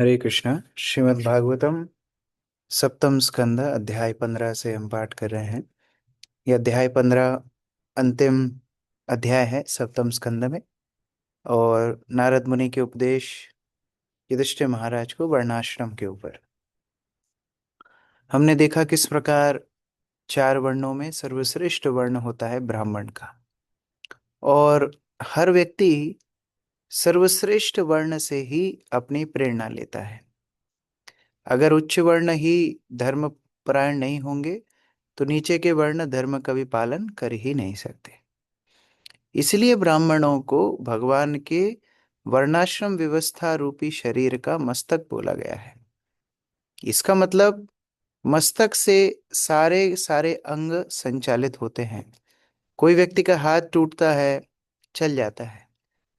हरे कृष्णा। श्रीमद् भागवतम सप्तम स्कंद अध्याय 15 से हम पाठ कर रहे हैं। यह अध्याय 15 अंतिम अध्याय है सप्तम स्कंद में। और नारद मुनि के उपदेश युधिष्ठिर महाराज को वर्णाश्रम के ऊपर। हमने देखा किस प्रकार चार वर्णों में सर्वश्रेष्ठ वर्ण होता है ब्राह्मण का। और हर व्यक्ति सर्वश्रेष्ठ वर्ण से ही अपनी प्रेरणा लेता है। अगर उच्च वर्ण ही धर्म परायण नहीं होंगे तो नीचे के वर्ण धर्म का भी पालन कर ही नहीं सकते। इसलिए ब्राह्मणों को भगवान के वर्णाश्रम व्यवस्था रूपी शरीर का मस्तक बोला गया है। इसका मतलब मस्तक से सारे सारे अंग संचालित होते हैं। कोई व्यक्ति का हाथ टूटता है, चल जाता है।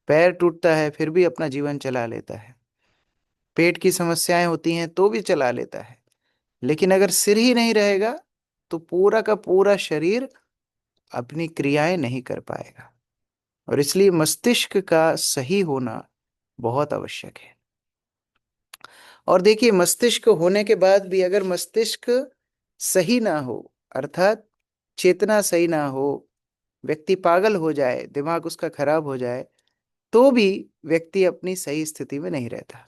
पैर टूटता है, फिर भी अपना जीवन चला लेता है। पेट की समस्याएं होती हैं तो भी चला लेता है। लेकिन अगर सिर ही नहीं रहेगा तो पूरा का पूरा शरीर अपनी क्रियाएं नहीं कर पाएगा। और इसलिए मस्तिष्क का सही होना बहुत आवश्यक है। और देखिए, मस्तिष्क होने के बाद भी अगर मस्तिष्क सही ना हो, अर्थात चेतना सही ना हो, व्यक्ति पागल हो जाए, दिमाग उसका खराब हो जाए, तो भी व्यक्ति अपनी सही स्थिति में नहीं रहता।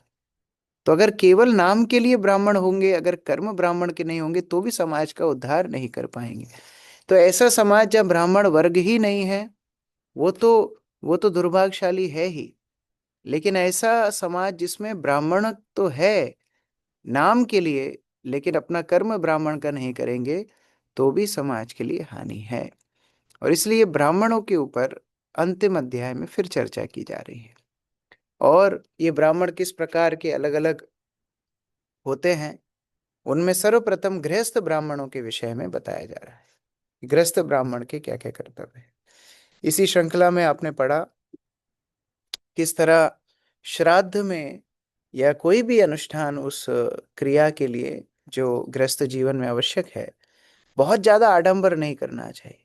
तो अगर केवल नाम के लिए ब्राह्मण होंगे, अगर कर्म ब्राह्मण के नहीं होंगे, तो भी समाज का उद्धार नहीं कर पाएंगे। तो ऐसा समाज जब ब्राह्मण वर्ग ही नहीं है, वो तो वो तो दुर्भाग्यशाली है ही। लेकिन ऐसा समाज जिसमें ब्राह्मण तो है नाम के लिए, लेकिन अपना कर्म ब्राह्मण का नहीं करेंगे, तो भी समाज के लिए हानि है। और इसलिए ब्राह्मणों के ऊपर अंतिम अध्याय में फिर चर्चा की जा रही है। और ये ब्राह्मण किस प्रकार के अलग अलग होते हैं, उनमें सर्वप्रथम गृहस्थ ब्राह्मणों के विषय में बताया जा रहा है। गृहस्थ ब्राह्मण के क्या क्या कर्तव्य है। इसी श्रृंखला में आपने पढ़ा किस तरह श्राद्ध में या कोई भी अनुष्ठान उस क्रिया के लिए जो गृहस्थ जीवन में आवश्यक है, बहुत ज्यादा आडंबर नहीं करना चाहिए।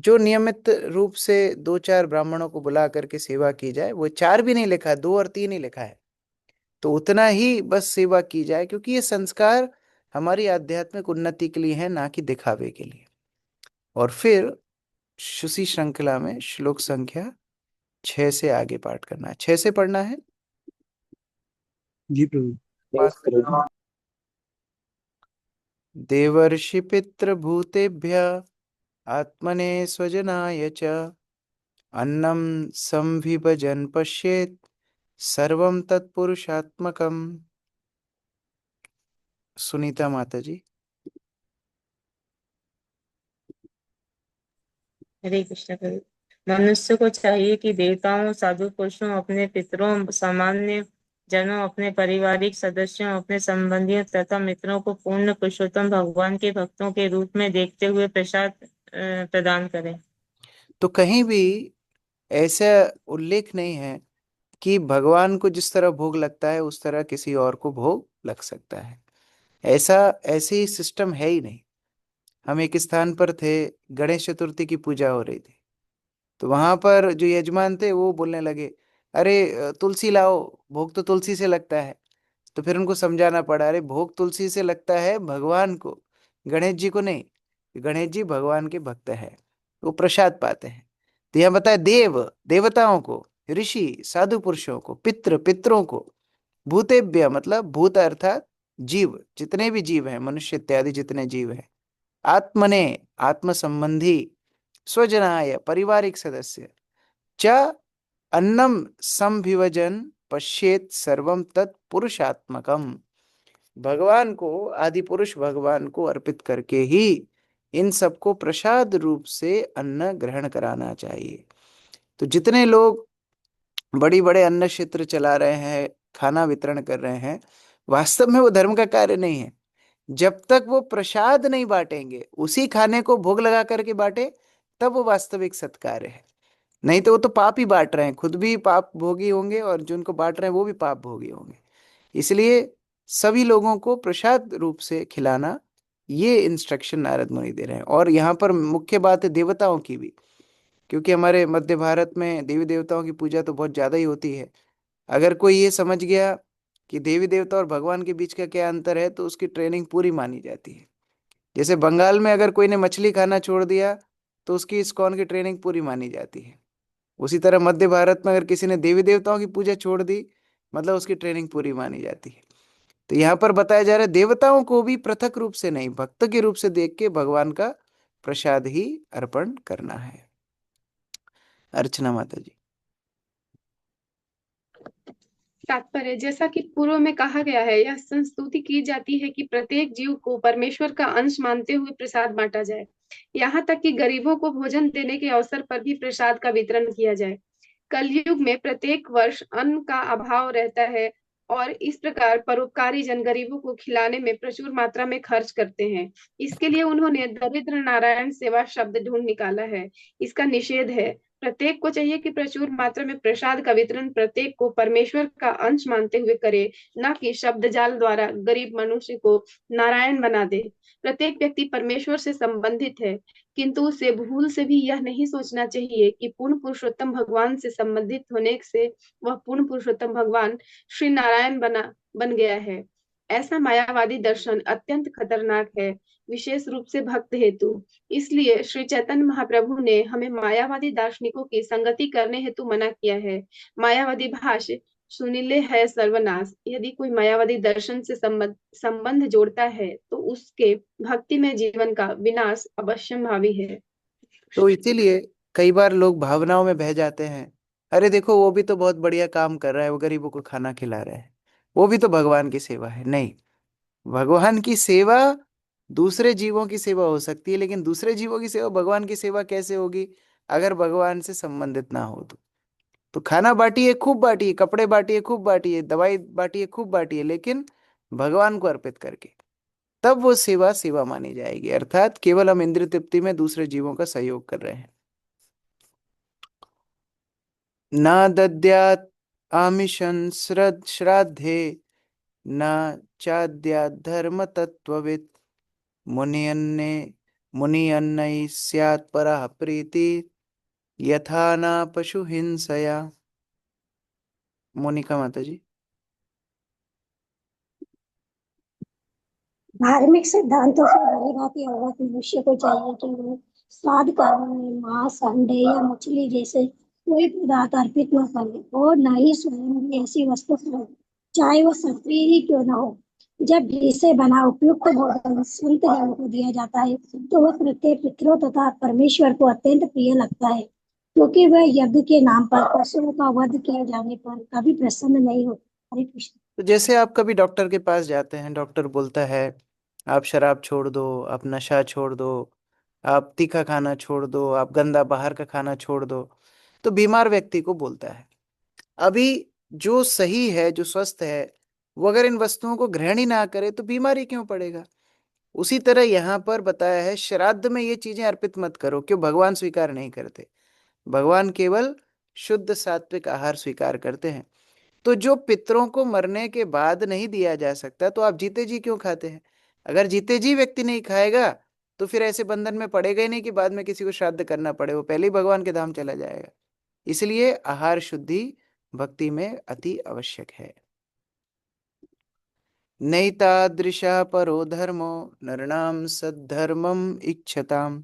जो नियमित रूप से दो चार ब्राह्मणों को बुला करके सेवा की जाए, वो चार भी नहीं लिखा है, दो और तीन ही लिखा है, तो उतना ही बस सेवा की जाए, क्योंकि ये संस्कार हमारी आध्यात्मिक उन्नति के लिए है, ना कि दिखावे के लिए। और फिर उसी श्रृंखला में श्लोक संख्या 6 से आगे पाठ करना है। 6 से पढ़ना है। जी प्रभु। पाठ करना। देवर्षि पितृभूतेभ्य आत्मने स्वजनाय च अन्नं संविभजन पश्येत् सर्वं तत्पुरुषात्मकम्। सुनीता माता जी। हरे कृष्ण प्रभु। मनुष्य को चाहिए कि देवताओं, साधु पुरुषों, अपने पितरों, सामान्य जनों, अपने पारिवारिक सदस्यों, अपने संबंधियों तथा मित्रों को पूर्ण पुरुषोत्तम भगवान के भक्तों के रूप में देखते हुए प्रसाद प्रदान करें। तो कहीं भी ऐसा उल्लेख नहीं है कि भगवान को जिस तरह भोग लगता है उस तरह किसी और को भोग लग सकता है। ऐसा ऐसी सिस्टम है ही नहीं। हम एक स्थान पर थे, गणेश चतुर्थी की पूजा हो रही थी। तो वहां पर जो यजमान थे वो बोलने लगे, अरे तुलसी लाओ, भोग तो तुलसी से लगता है। तो फिर उनको समझाना पड़ा, अरे भोग तुलसी से लगता है भगवान को, गणेश जी को नहीं। गणेश जी भगवान के भक्त है, वो प्रसाद पाते हैं। तो यह बताया देव देवताओं को, ऋषि साधु पुरुषों को, पितृ पितरों को, भूतेभ्य मतलब भूत अर्थात जीव, जितने भी जीव हैं, मनुष्य इत्यादि जितने जीव हैं, आत्मने आत्म संबंधी, स्वजनाय पारिवारिक सदस्य, च अन्नम संभिवजन पश्येत सर्वम तत्पुरुषात्मकम। भगवान को, आदि पुरुष भगवान को अर्पित करके ही इन सबको प्रसाद रूप से अन्न ग्रहण कराना चाहिए। तो जितने लोग बड़ी बड़े अन्न क्षेत्र चला रहे हैं, खाना वितरण कर रहे हैं, वास्तव में वो धर्म का कार्य नहीं है। जब तक वो प्रसाद नहीं बांटेंगे, उसी खाने को भोग लगा करके बांटे, तब वो वास्तविक सत्कार्य है। नहीं तो वो तो पाप ही बांट रहे हैं, खुद भी पाप भोगी होंगे और जिनको बांट रहे हैं वो भी पाप भोगी होंगे। इसलिए सभी लोगों को प्रसाद रूप से खिलाना, ये इंस्ट्रक्शन नारद मुनि दे रहे हैं। और यहाँ पर मुख्य बात है देवताओं की भी, क्योंकि हमारे मध्य भारत में देवी देवताओं की पूजा तो बहुत ज्यादा ही होती है। अगर कोई ये समझ गया कि देवी देवता और भगवान के बीच का क्या अंतर है, तो उसकी ट्रेनिंग पूरी मानी जाती है। जैसे बंगाल में अगर कोई ने मछली खाना छोड़ दिया तो उसकी इस्कॉन की ट्रेनिंग पूरी मानी जाती है। उसी तरह मध्य भारत में अगर किसी ने देवी देवताओं की पूजा छोड़ दी, मतलब उसकी ट्रेनिंग पूरी मानी जाती है। तो यहाँ पर बताया जा रहा है देवताओं को भी पृथक रूप से नहीं, भक्त के रूप से देख के भगवान का प्रसाद ही अर्पण करना है। अर्चना माता जी। तात्पर्य, जैसा कि पूर्व में कहा गया है, यह संस्तुति की जाती है कि प्रत्येक जीव को परमेश्वर का अंश मानते हुए प्रसाद बांटा जाए। यहाँ तक कि गरीबों को भोजन देने के अवसर पर भी प्रसाद का वितरण किया जाए। कलयुग में प्रत्येक वर्ष अन्न का अभाव रहता है और इस प्रकार परोपकारी जन गरीबों को खिलाने में प्रचुर मात्रा में खर्च करते हैं। इसके लिए उन्होंने दरिद्र नारायण सेवा शब्द ढूंढ निकाला है। इसका निषेध है। प्रत्येक को चाहिए कि प्रचुर मात्रा में प्रसाद का वितरण प्रत्येक को परमेश्वर का अंश मानते हुए करे, न कि शब्द जाल द्वारा गरीब मनुष्य को नारायण बना दे। प्रत्येक व्यक्ति परमेश्वर से संबंधित है, किंतु उसे भूल से भी यह नहीं सोचना चाहिए कि पूर्ण पुरुषोत्तम भगवान से संबंधित होने से वह पूर्ण पुरुषोत्तम भगवान श्री नारायण बन गया है। ऐसा मायावादी दर्शन अत्यंत खतरनाक है, विशेष रूप से भक्त हेतु। इसलिए श्री चैतन्य महाप्रभु ने हमें मायावादी दार्शनिकों की संगति करने हेतु मना किया है। मायावादी भाष्य सुनीले है सर्वनाश। यदि कोई मायावादी दर्शन से संबंध जोड़ता है तो उसके भक्ति में जीवन का विनाश अवश्यंभावी है। तो इसीलिए कई बार लोग भावनाओं में बह जाते हैं, अरे देखो वो भी तो बहुत बढ़िया काम कर रहा है, वो गरीबों को खाना खिला रहा है, वो भी तो भगवान की सेवा है। नहीं, भगवान की सेवा दूसरे जीवों की सेवा हो सकती है, लेकिन दूसरे जीवों की सेवा भगवान की सेवा कैसे होगी अगर भगवान से संबंधित ना हो तो खाना बांटिए, खूब बांटिए, कपड़े बांटिए, खूब बांटिए, दवाई बांटिए, खूब बांटिए, लेकिन भगवान को अर्पित करके, तब वो सेवा सेवा मानी जाएगी। अर्थात केवल हम इंद्रिय तृप्ति में दूसरे जीवों का सहयोग कर रहे हैं। न दद्यात् आमिषं श्राद्धे न चाद्यात् धर्म तत्ववित् मुनियन्ने मुनियन्नै स्यात् परः प्रीति यथा न पशु हिंसया। मोनिका माता जी। धार्मिक सिद्धांतों से भली भांति अवगत मनुष्य को चाहिए कि वो स्वाद कर्म में मांस, अंडे या मछली जैसे कोई पदार्थ अर्पित न करे और न ही स्वयं भी ऐसी वस्तु खाए, चाहे वो क्षत्रिय ही क्यों न हो। जब घी से बना उपयुक्त भोजन संत जन को दिया जाता है तो वह प्रत्येक पितरों तथा परमेश्वर को अत्यंत प्रिय लगता है, क्योंकि वह यज्ञ के नाम पर पशुओं का वध किए जाने पर कभी प्रसन्न नहीं होता। हरे कृष्ण। तो जैसे आप कभी डॉक्टर के पास जाते हैं, डॉक्टर बोलता है आप शराब छोड़ दो, आप नशा छोड़ दो, आप तीखा खाना छोड़ दो, आप गंदा बाहर का खाना छोड़ दो, तो बीमार व्यक्ति को बोलता है। अभी जो सही है, जो स्वस्थ है, वो अगर इन वस्तुओं को ग्रहण ही ना करे तो बीमारी क्यों पड़ेगा। उसी तरह यहाँ पर बताया है श्राद्ध में ये चीजें अर्पित मत करो, क्यों भगवान स्वीकार नहीं करते। भगवान केवल शुद्ध सात्विक आहार स्वीकार करते हैं। तो जो पितरों को मरने के बाद नहीं दिया जा सकता, तो आप जीते जी क्यों खाते हैं। अगर जीते जी व्यक्ति नहीं खाएगा तो फिर ऐसे बंधन में पड़ेगा ही नहीं कि बाद में किसी को श्राद्ध करना पड़े, वो पहले ही भगवान के धाम चला जाएगा। इसलिए आहार शुद्धि भक्ति में अति आवश्यक है। नैतादृशः परो धर्मो नृणां सद्धर्मम् इच्छताम्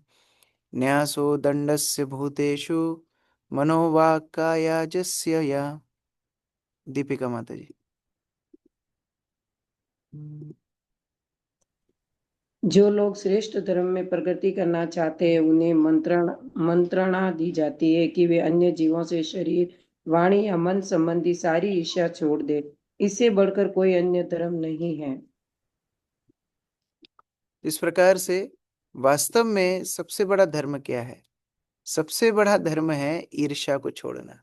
न्यासो दंडस्य भूतेषु मनोवाक्कायाजस्य या। दीपिका माता जी। जो लोग श्रेष्ठ धर्म में प्रगति करना चाहते हैं उन्हें मंत्रणा दी जाती है कि वे अन्य जीवों से शरीर, वाणी या मन संबंधी सारी इच्छा छोड़ दे। इससे बढ़कर कोई अन्य धर्म नहीं है। इस प्रकार से वास्तव में सबसे बड़ा धर्म क्या है। सबसे बड़ा धर्म है ईर्ष्या को छोड़ना,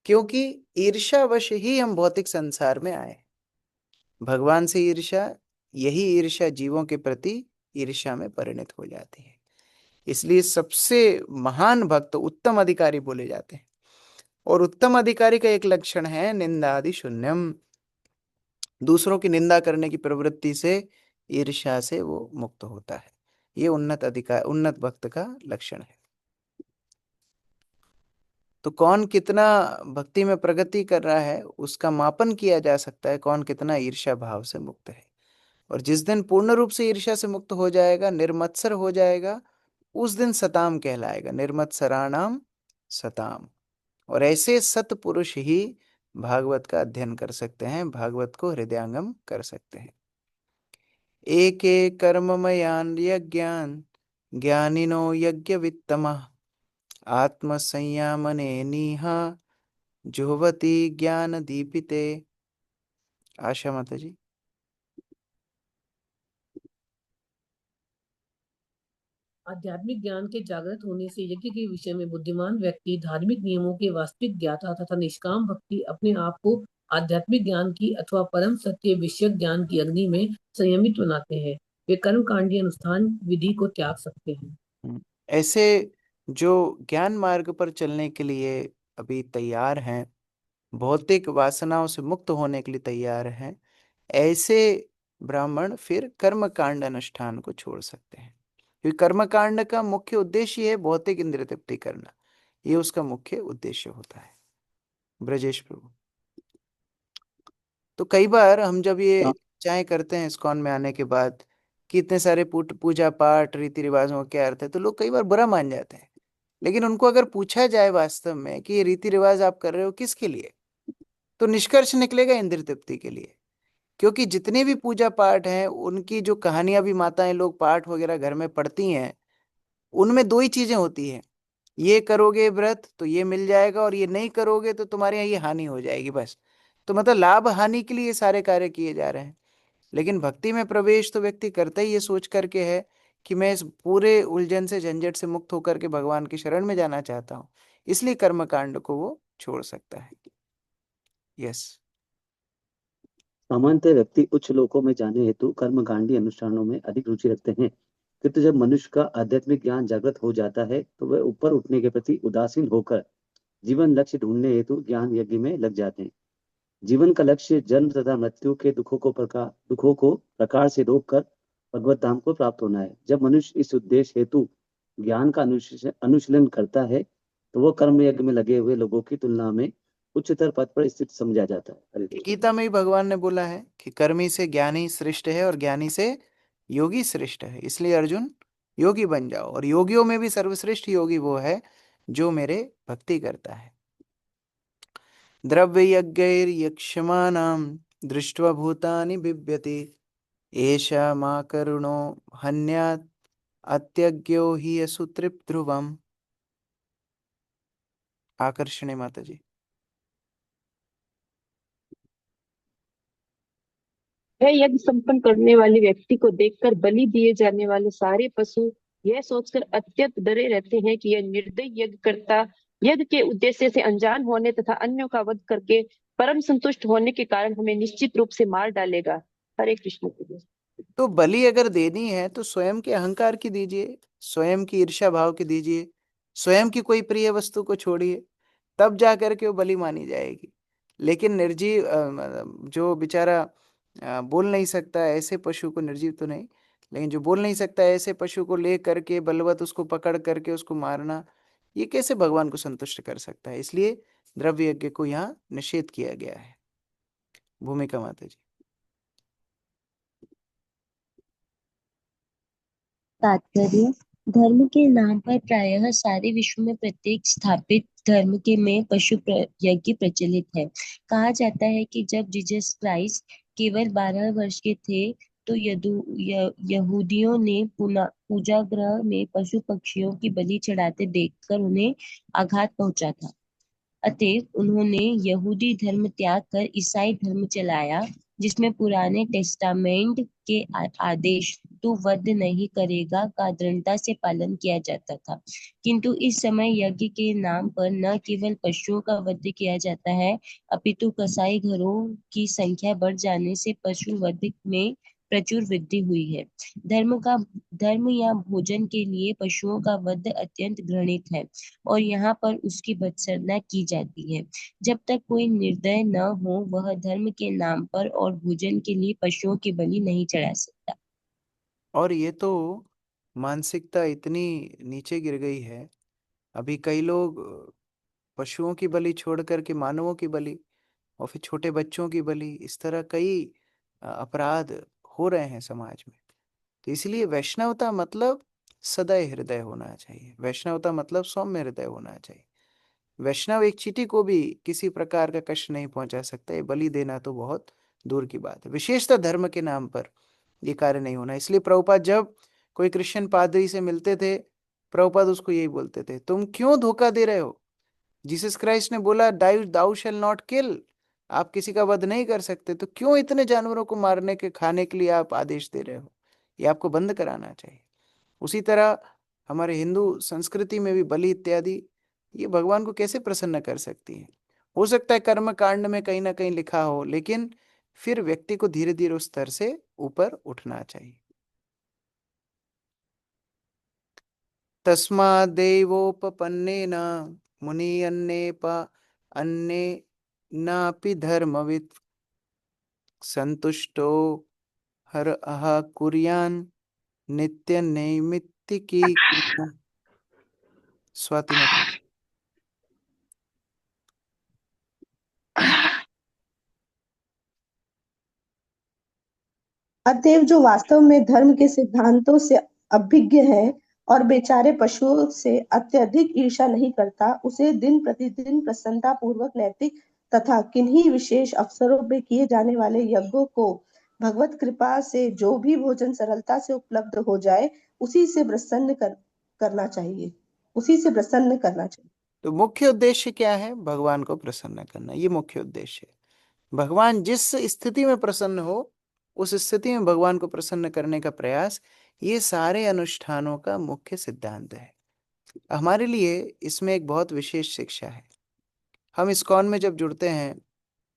क्योंकि ईर्ष्यावश ही हम भौतिक संसार में आए। भगवान से ईर्ष्या, यही ईर्ष्या जीवों के प्रति ईर्ष्या में परिणत हो जाती है। इसलिए सबसे महान भक्त उत्तम अधिकारी बोले जाते हैं, और उत्तम अधिकारी का एक लक्षण है निंदादि शून्यम। दूसरों की निंदा करने की प्रवृत्ति से, ईर्ष्या से वो मुक्त होता है। ये उन्नत भक्त का लक्षण है। तो कौन कितना भक्ति में प्रगति कर रहा है उसका मापन किया जा सकता है, कौन कितना ईर्ष्या भाव से मुक्त है। और जिस दिन पूर्ण रूप से ईर्ष्या से मुक्त हो जाएगा, निर्मत्सर हो जाएगा, उस दिन सताम कहलाएगा, निर्मत्सराणाम सताम। और ऐसे सत्पुरुष ही भागवत का अध्ययन कर सकते हैं, भागवत को हृदयंगम कर सकते हैं। एक एक कर्ममयान यज्ञान ज्ञानिनो यज्ञ वित्तमः आत्म संयमने नीहा जुहवती ज्ञान दीपिते। आशा माता जी। आध्यात्मिक ज्ञान के जागृत होने से यज्ञ के विषय में बुद्धिमान व्यक्ति धार्मिक नियमों के वास्तविक ज्ञाता तथा निष्काम भक्ति अपने आप को आध्यात्मिक ज्ञान की अथवा परम सत्य विषयक ज्ञान की अग्नि में संयमित बनाते हैं। वे कर्मकांडीय अनुष्ठान विधि को त्याग सकते हैं। ऐसे जो ज्ञान मार्ग पर चलने के लिए अभी तैयार हैं, भौतिक वासनाओं से मुक्त होने के लिए तैयार हैं, ऐसे ब्राह्मण फिर कर्मकांड अनुष्ठान को छोड़ सकते हैं, क्योंकि कर्मकांड का मुख्य उद्देश्य है भौतिक इंद्रिय तृप्ति करना, ये उसका मुख्य उद्देश्य होता है। ब्रजेश प्रभु। तो कई बार हम जब ये चाहे करते हैं इस्कॉन में आने के बाद कि इतने सारे पूजा पाठ रीति रिवाजों का क्या अर्थ है, तो लोग कई बार बुरा मान जाते हैं। लेकिन उनको अगर पूछा जाए वास्तव में कि ये रीति रिवाज आप कर रहे हो किसके लिए, तो निष्कर्ष निकलेगा इंद्रिय तृप्ति के लिए। क्योंकि जितने भी पूजा पाठ हैं उनकी जो कहानियां भी माताएं लोग पाठ वगैरह घर में पढ़ती हैं, उनमें दो ही चीजें होती हैं, ये करोगे व्रत तो ये मिल जाएगा और ये नहीं करोगे तो तुम्हारे यहाँ ये हानि हो जाएगी, बस। तो मतलब लाभ हानि के लिए ये सारे कार्य किए जा रहे हैं। लेकिन भक्ति में प्रवेश तो व्यक्ति करता ही ये सोच करके है कि मैं इस पूरे उलझन से झंझट से मुक्त होकर के भगवान की शरण में जाना चाहता हूँ, इसलिए कर्मकांड को वो छोड़ सकता है। यस। सामान्यतः व्यक्ति उच्च लोकों में जाने हेतु कर्मकांडी अनुष्ठानों में अधिक रुचि रखते हैं, किंतु जब मनुष्य का आध्यात्मिक ज्ञान जागृत हो जाता है तो वह ऊपर उठने के प्रति उदासीन होकर जीवन लक्ष्य ढूंढने हेतु ज्ञान यज्ञ में लग जाते हैं। जीवन का लक्ष्य जन्म तथा मृत्यु के दुखों को प्रकार से रोककर भगवत धाम को प्राप्त होना है। जब मनुष्य इस उद्देश्य हेतु ज्ञान का अनुशीलन करता है तो वह कर्म यज्ञ में लगे हुए लोगों की तुलना में उच्चतर पद पर स्थित समझा जाता है। हरे कृष्ण। गीता में ही भगवान ने बोला है कि कर्मी से ज्ञानी श्रेष्ठ है और ज्ञानी से योगी श्रेष्ठ है, इसलिए अर्जुन योगी बन जाओ। और योगियों में भी सर्वश्रेष्ठ योगी वो है जो मेरे भक्ति करता है। द्रव्य यज्ञैर्यक्ष्यमाणां दृष्ट्वा भूतानि बिभ्यति एषा मा करुणो हन्यात् अत्यज्ञो हि असुतृप् ध्रुवम्। आकर्षणे माता जी। वह यज्ञ संपन्न करने वाले व्यक्ति को देखकर बलि दिए जाने वाले सारे पशु यह सोचकर अत्यंत डरे रहते हैं कि यह निर्दयी यज्ञ करता यज्ञ के उद्देश्य से अनजान होने तथा अन्यों का वध करके परम संतुष्ट होने के कारण हमें निश्चित रूप से मार डालेगा। हरे कृष्ण। तो बलि अगर देनी है तो स्वयं के अहंकार की दीजिए, स्वयं की ईर्ष्या भाव की दीजिए, स्वयं की कोई प्रिय वस्तु को छोड़िए, तब जा करके वो बलि मानी जाएगी। लेकिन निर्जीव जो बेचारा बोल नहीं सकता ऐसे पशु को, निर्जीव तो नहीं लेकिन जो बोल नहीं सकता ऐसे पशु को ले करके बलवत उसको पकड़ करके उसको मारना, ये कैसे भगवान को संतुष्ट कर सकता है। इसलिए द्रव्य यज्ञ को यहाँ निषेध किया गया है। भूमिका माता जी। तात्पर्य। धर्म के नाम पर प्रायः सारे विश्व में प्रत्येक स्थापित धर्म के में यज्ञ प्रचलित है। कहा जाता है कि जब जीसस क्राइस्ट केवल 12 वर्ष के थे तो यहूदियों ने पूजा गृह में पशु पक्षियों की बलि चढ़ाते देखकर उन्हें आघात पहुंचा था। अतएव उन्होंने यहूदी धर्म त्याग कर ईसाई धर्म चलाया, जिसमें पुराने टेस्टामेंट के आदेश तू वध नहीं करेगा का दृढ़ता से पालन किया जाता था। किंतु इस समय यज्ञ के नाम पर न केवल पशुओं का वध किया जाता है, अपितु कसाई घरों की संख्या बढ़ जाने से पशु वध में प्रचुर वृद्धि हुई है। धर्म या भोजन के लिए पशुओं का वध अत्यंत घृणित है और यहाँ पर उसकी भत्सना की जाती है। जब तक कोई निर्दय न हो वह धर्म के नाम पर और भोजन के लिए पशुओं की बलि नहीं चढ़ा सकता। और ये तो मानसिकता इतनी नीचे गिर गई है, अभी कई लोग पशुओं की बलि छोड़ करके मानवों की बलि, और फिर छोटे बच्चों की बलि, इस तरह कई अपराध हो रहे हैं समाज में। तो इसलिए वैष्णवता मतलब सदैव हृदय होना चाहिए, वैष्णवता मतलब सौम्य हृदय होना चाहिए। वैष्णव एक चींटी को भी किसी प्रकार का कष्ट नहीं पहुंचा सकता, ये बलि देना तो बहुत दूर की बात है। विशेषता धर्म के नाम पर ये कार्य नहीं होना। इसलिए प्रभुपाद जब कोई क्रिश्चियन पादरी से मिलते थे, प्रभुपाद उसको यही बोलते थे, तुम क्यों धोखा दे रहे हो? जीसस क्राइस्ट ने बोला दाउ दाउ शैल नॉट किल, आप किसी का वध नहीं कर सकते, तो क्यों इतने जानवरों को मारने के खाने के लिए आप आदेश दे रहे हो? ये आपको बंद कराना चाहिए। उसी तरह हमारे हिंदू संस्कृति में भी बलि इत्यादि ये भगवान को कैसे प्रसन्न कर सकती है? हो सकता है कर्म कांड में कहीं ना कहीं लिखा हो, लेकिन फिर व्यक्ति को धीरे धीरे उस स्तर से ऊपर उठना चाहिए। तस्मादेवोपपन्नेन मुनियन्नेप अन्ये नापि धर्मवित् संतुष्टो हर अह कुर्यान् नित्य नैमित्तिकी क्रिया। स्वाति माता। अतएव जो वास्तव में धर्म के सिद्धांतों से अभिज्ञ है और बेचारे पशुओं से अत्यधिक ईर्ष्या नहीं करता, उसे दिन प्रतिदिन प्रसन्नता पूर्वक नैतिक तथा किन्हीं विशेष अवसरों में किए जाने वाले यज्ञों को भगवत कृपा से जो भी भोजन सरलता से उपलब्ध हो जाए उसी से प्रसन्न करना चाहिए। तो मुख्य उद्देश्य क्या है? भगवान को प्रसन्न करना, ये मुख्य उद्देश्य है। भगवान जिस स्थिति में प्रसन्न हो, उस स्थिति में भगवान को प्रसन्न करने का प्रयास, ये सारे अनुष्ठानों का मुख्य सिद्धांत है। हमारे लिए इसमें एक बहुत विशेष शिक्षा है। हम इस्कॉन में जब जुड़ते हैं,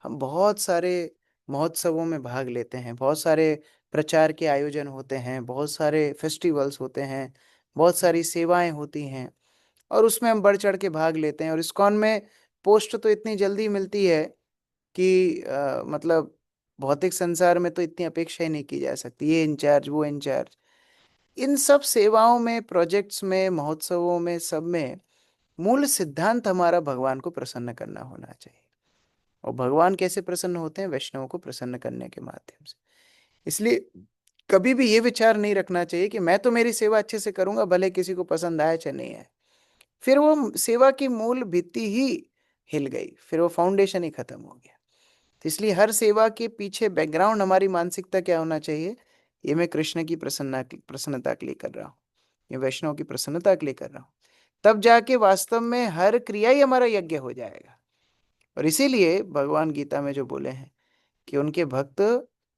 हम बहुत सारे महोत्सवों में भाग लेते हैं, बहुत सारे प्रचार के आयोजन होते हैं, बहुत सारे फेस्टिवल्स होते हैं, बहुत सारी सेवाएं होती हैं, और उसमें हम बढ़ चढ़ के भाग लेते हैं। और इस्कॉन में पोस्ट तो इतनी जल्दी मिलती है कि मतलब भौतिक संसार में तो इतनी अपेक्षा ही नहीं की जा सकती, ये इंचार्ज वो इंचार्ज। इन सब सेवाओं में, प्रोजेक्ट्स में, महोत्सवों में, सब में मूल सिद्धांत हमारा भगवान को प्रसन्न करना होना चाहिए। और भगवान कैसे प्रसन्न होते हैं? वैष्णवों को प्रसन्न करने के माध्यम से। इसलिए कभी भी ये विचार नहीं रखना चाहिए कि मैं तो मेरी सेवा अच्छे से करूंगा, भले किसी को पसंद आए चाहे नहीं आए। फिर वो सेवा की मूल भित्ति ही हिल गई, फिर वो फाउंडेशन ही खत्म हो गया। तो इसलिए हर सेवा के पीछे बैकग्राउंड, हमारी मानसिकता क्या होना चाहिए? ये मैं कृष्ण की प्रसन्नता के लिए कर रहा हूँ, ये वैष्णव की प्रसन्नता के लिए कर रहा हूँ। तब जाके वास्तव में हर क्रिया ही हमारा यज्ञ हो जाएगा। और इसीलिए भगवान गीता में जो बोले हैं कि उनके भक्त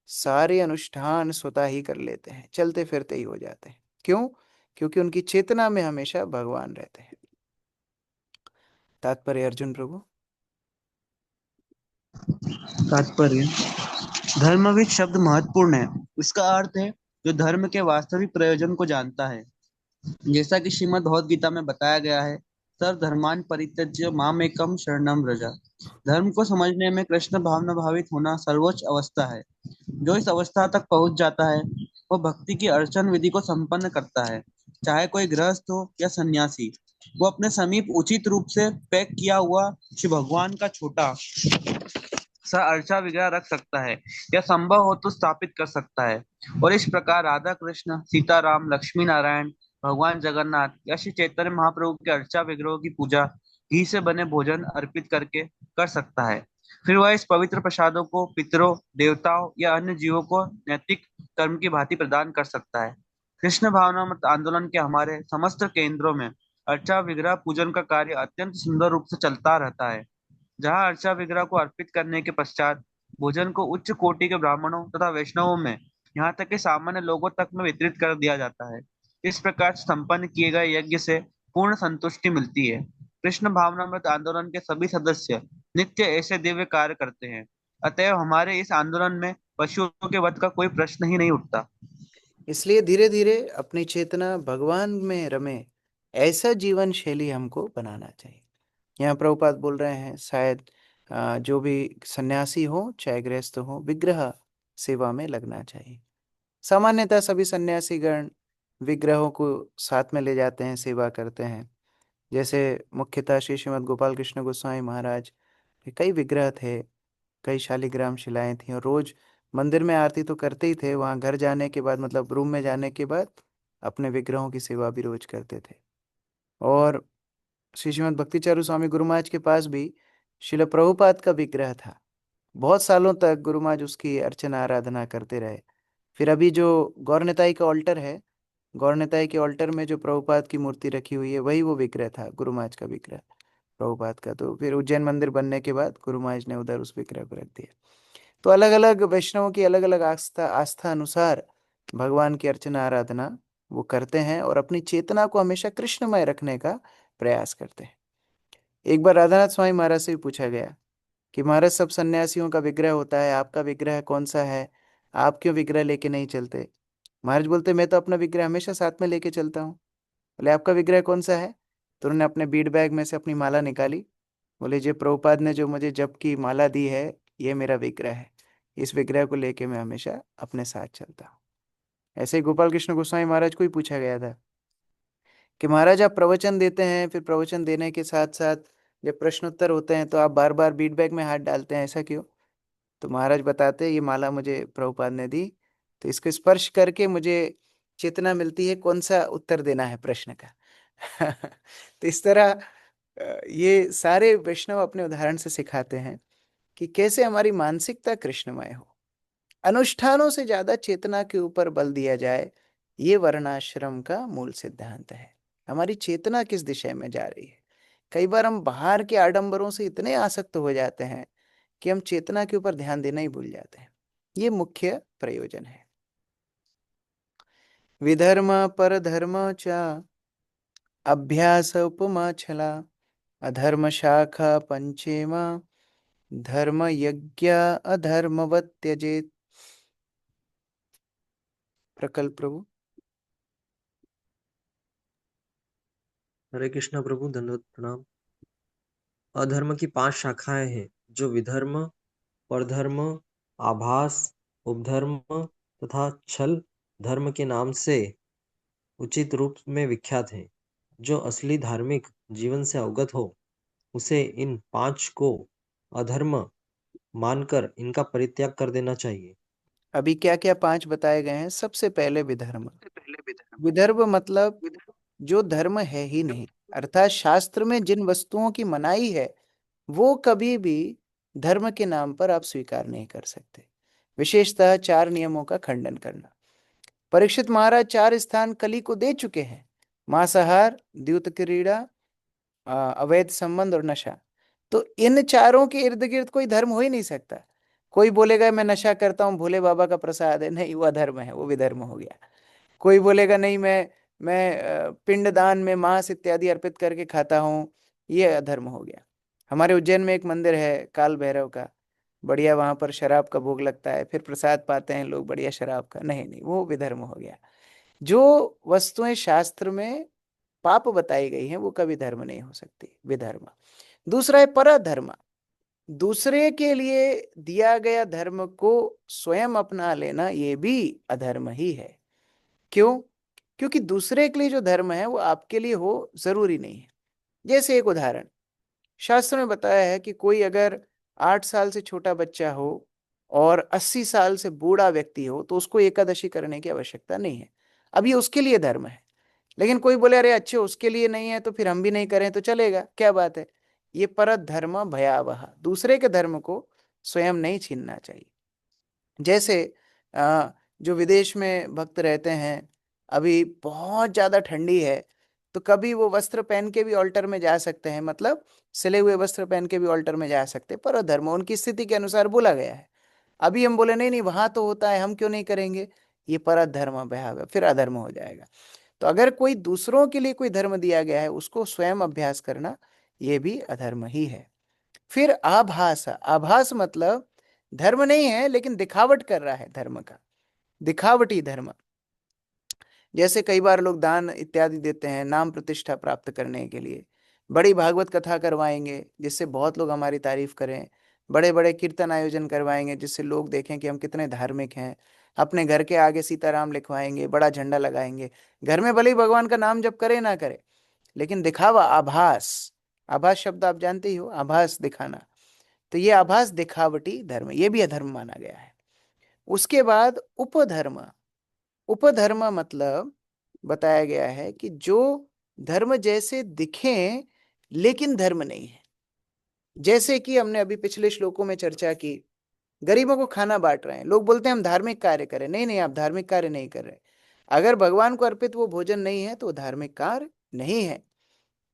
सारे अनुष्ठान स्वतः ही कर लेते हैं, चलते फिरते ही हो जाते हैं। क्यों? क्योंकि उनकी चेतना में हमेशा भगवान रहते हैं। तात्पर्य अर्जुन प्रभु। तात्पर्य, धर्मविद शब्द महत्वपूर्ण है। इसका अर्थ है जो धर्म के वास्तविक प्रयोजन को जानता है। जैसा कि श्रीमद् भगवद गीता में बताया गया है, सर्वधर्मान् परित्यज्य मामेकं शरणं व्रज। धर्म को समझने में कृष्ण भावना भावित होना सर्वोच्च अवस्था है। जो इस अवस्था तक पहुंच जाता है वो भक्ति की अर्चन विधि को संपन्न करता है। चाहे कोई गृहस्थ हो या सन्यासी, वो अपने समीप उचित रूप से पैक किया हुआ श्री भगवान का छोटा सा अर्चा विग्रह रख सकता है या संभव हो तो स्थापित कर सकता है। और इस प्रकार राधा कृष्ण, सीताराम, लक्ष्मी नारायण, भगवान जगन्नाथ या श्री चैतन्य महाप्रभु के अर्चा विग्रहों की पूजा घी से बने भोजन अर्पित करके कर सकता है। फिर वह इस पवित्र प्रसादों को पितरों, देवताओं या अन्य जीवों को नैतिक कर्म की भांति प्रदान कर सकता है। कृष्ण भावनामृत आंदोलन के हमारे समस्त केंद्रों में अर्चा विग्रह पूजन का कार्य अत्यंत सुंदर रूप से चलता रहता है, जहाँ अर्चा विग्रह को अर्पित करने के पश्चात भोजन को उच्च कोटि के ब्राह्मणों तथा वैष्णवों में, यहाँ तक कि सामान्य लोगों तक में वितरित कर दिया जाता है। इस प्रकार संपन्न किए गए यज्ञ से पूर्ण संतुष्टि मिलती है। कृष्ण भावनामृत आंदोलन के सभी सदस्य नित्य ऐसे दिव्य कार्य करते हैं। अतएव हमारे इस आंदोलन में पशुओं के वध का कोई प्रश्न ही नहीं उठता। इसलिए धीरे धीरे अपनी चेतना भगवान में रमे, ऐसा जीवन शैली हमको बनाना चाहिए। यहाँ प्रभुपाद बोल रहे हैं, शायद जो भी सन्यासी हो चाहे गृहस्थ हो, विग्रह सेवा में लगना चाहिए। सामान्यतः सभी सन्यासीगण विग्रहों को साथ में ले जाते हैं, सेवा करते हैं। जैसे मुख्यतः श्री श्रीमद् गोपाल कृष्ण गोस्वामी महाराज के कई विग्रह थे, कई शालिग्राम शिलाएं थी, और रोज मंदिर में आरती तो करते ही थे, वहां घर जाने के बाद मतलब रूम में जाने के बाद अपने विग्रहों की सेवा भी रोज करते थे। और श्री श्रीमद् भक्ति चारू स्वामी गुरु महाराज के पास भी शिल प्रभुपाद का विग्रह था। बहुत सालों तक गुरु महाराज उसकी अर्चना आराधना करते रहे। फिर अभी जो गौर का ऑल्टर है, गौर के ऑल्टर में जो प्रभुपाद की मूर्ति रखी हुई है, वही वो विग्रह था, गुरु महाराज का विग्रह प्रभुपाद का। तो फिर उज्जैन मंदिर बनने के बाद गुरु महाराज ने उधर उस विग्रह को रख दिया। तो अलग अलग वैष्णवों की अलग अलग आस्था आस्था अनुसार भगवान की अर्चना आराधना वो करते हैं और अपनी चेतना को हमेशा कृष्णमय रखने का प्रयास करते हैं। एक बार राधानाथ स्वामी महाराज से भी पूछा गया कि महाराज सब सन्यासियों का विग्रह होता है, आपका विग्रह कौन सा है, आप क्यों विग्रह लेके नहीं चलते? महाराज बोलते, मैं तो अपना विग्रह हमेशा साथ में लेके चलता हूँ। बोले, आपका विग्रह कौन सा है? तो उन्होंने अपने बीड बैग में से अपनी माला निकाली। बोले, जो प्रभुपाद ने जो मुझे जप की माला दी है, ये मेरा विग्रह है, इस विग्रह को लेके मैं हमेशा अपने साथ चलता हूँ। ऐसे ही गोपाल कृष्ण गोस्वामी महाराज को ही पूछा गया था कि महाराज आप प्रवचन देते हैं, फिर प्रवचन देने के साथ साथ जब प्रश्नोत्तर होते हैं तो आप बार बार बीड बैग में हाथ डालते हैं, ऐसा क्यों? तो महाराज बताते हैं, ये माला मुझे प्रभुपाद ने दी, तो इसको स्पर्श करके मुझे चेतना मिलती है कौन सा उत्तर देना है प्रश्न का। तो इस तरह ये सारे वैष्णव अपने उदाहरण से सिखाते हैं कि कैसे हमारी मानसिकता कृष्णमय हो। अनुष्ठानों से ज्यादा चेतना के ऊपर बल दिया जाए, ये वर्णाश्रम का मूल सिद्धांत है। हमारी चेतना किस दिशा में जा रही है? कई बार हम बाहर के आडंबरों से इतने आसक्त हो जाते हैं कि हम चेतना के ऊपर ध्यान देना ही भूल जाते हैं। ये मुख्य प्रयोजन है। विधर्म परधर्म च अभ्यास उपमा छला अधर्म शाखा पंचेम धर्म यज्ञ अधर्मवत त्यजेत। प्रकल्प प्रभु। हरे कृष्णा प्रभु, दंडवत प्रणाम। अधर्म की 5 शाखाएं हैं जो विधर्म, परधर्म, आभास, उपधर्म तथा छल धर्म के नाम से उचित रूप में विख्यात है। जो असली धार्मिक जीवन से अवगत हो उसे इन 5 को अधर्म मानकर इनका परित्याग कर देना चाहिए। अभी क्या क्या 5 बताए गए हैं? सबसे पहले विधर्म। विदर्भ मतलब जो धर्म है ही नहीं, अर्थात शास्त्र में जिन वस्तुओं की मनाही है वो कभी भी धर्म के नाम पर आप स्वीकार नहीं कर सकते। विशेषतः 4 नियमों का खंडन करना। परीक्षित महाराज 4 स्थान कली को दे चुके हैं: मांसाहार, द्यूत क्रीड़ा, अवैध संबंध और नशा। तो इन चारों के इर्द गिर्द कोई धर्म हो ही नहीं सकता। कोई बोलेगा मैं नशा करता हूँ, भोले बाबा का प्रसाद है, नहीं, वो अधर्म है, वो विधर्म हो गया। कोई बोलेगा नहीं, मैं पिंड दान में मांस इत्यादि अर्पित करके खाता हूँ, ये अधर्म हो गया। हमारे उज्जैन में एक मंदिर है काल भैरव का, बढ़िया, वहां पर शराब का भोग लगता है, फिर प्रसाद पाते हैं लोग बढ़िया शराब का, नहीं नहीं, वो विधर्म हो गया। जो वस्तुएं शास्त्र में पाप बताई गई हैं वो कभी धर्म नहीं हो सकती, विधर्म। दूसरा है परधर्म। दूसरे के लिए दिया गया धर्म को स्वयं अपना लेना, ये भी अधर्म ही है। क्यों? क्योंकि दूसरे के लिए जो धर्म है वो आपके लिए हो जरूरी नहीं है। जैसे एक उदाहरण, शास्त्र में बताया है कि कोई अगर 8 साल से छोटा बच्चा हो और 80 साल से बूढ़ा व्यक्ति हो तो उसको एकादशी करने की आवश्यकता नहीं है। अब ये उसके लिए धर्म है। लेकिन कोई बोले अरे अच्छे उसके लिए नहीं है तो फिर हम भी नहीं करें तो चलेगा, क्या बात है? ये परत धर्म भयावह। दूसरे के धर्म को स्वयं नहीं छीनना चाहिए। जैसे जो विदेश में भक्त रहते हैं, अभी बहुत ज्यादा ठंडी है तो कभी वो वस्त्र पहन के भी ऑल्टर में जा सकते हैं, मतलब सिले हुए वस्त्र पहन के भी ऑल्टर में जा सकते हैं, पर धर्म उनकी स्थिति के अनुसार बोला गया है। अभी हम बोले नहीं नहीं वहां तो होता है, हम क्यों नहीं करेंगे, ये पर धर्म बहाव, फिर अधर्म हो जाएगा। तो अगर कोई दूसरों के लिए कोई धर्म दिया गया है उसको स्वयं अभ्यास करना, ये भी अधर्म ही है। फिर आभास। आभास मतलब धर्म नहीं है लेकिन दिखावट कर रहा है धर्म का, दिखावटी धर्म। जैसे कई बार लोग दान इत्यादि देते हैं नाम प्रतिष्ठा प्राप्त करने के लिए, बड़ी भागवत कथा करवाएंगे जिससे बहुत लोग हमारी तारीफ करें, बड़े बड़े कीर्तन आयोजन करवाएंगे जिससे लोग देखें कि हम कितने धार्मिक हैं, अपने घर के आगे सीताराम लिखवाएंगे, बड़ा झंडा लगाएंगे, घर में भले ही भगवान का नाम जप करे ना करे, लेकिन दिखावा, आभास, आभास शब्द आप जानते ही हो, आभास दिखाना, तो ये आभास दिखावटी धर्म, ये भी अधर्म माना गया है। उसके बाद उपधर्म, उपधर्म मतलब बताया गया है कि जो धर्म जैसे दिखें लेकिन धर्म नहीं है। जैसे कि हमने अभी पिछले श्लोकों में चर्चा की, गरीबों को खाना बांट रहे हैं, लोग बोलते हैं हम धार्मिक कार्य करें, नहीं नहीं, आप धार्मिक कार्य नहीं कर रहे। अगर भगवान को अर्पित वो भोजन नहीं है तो वो धार्मिक कार्य नहीं है।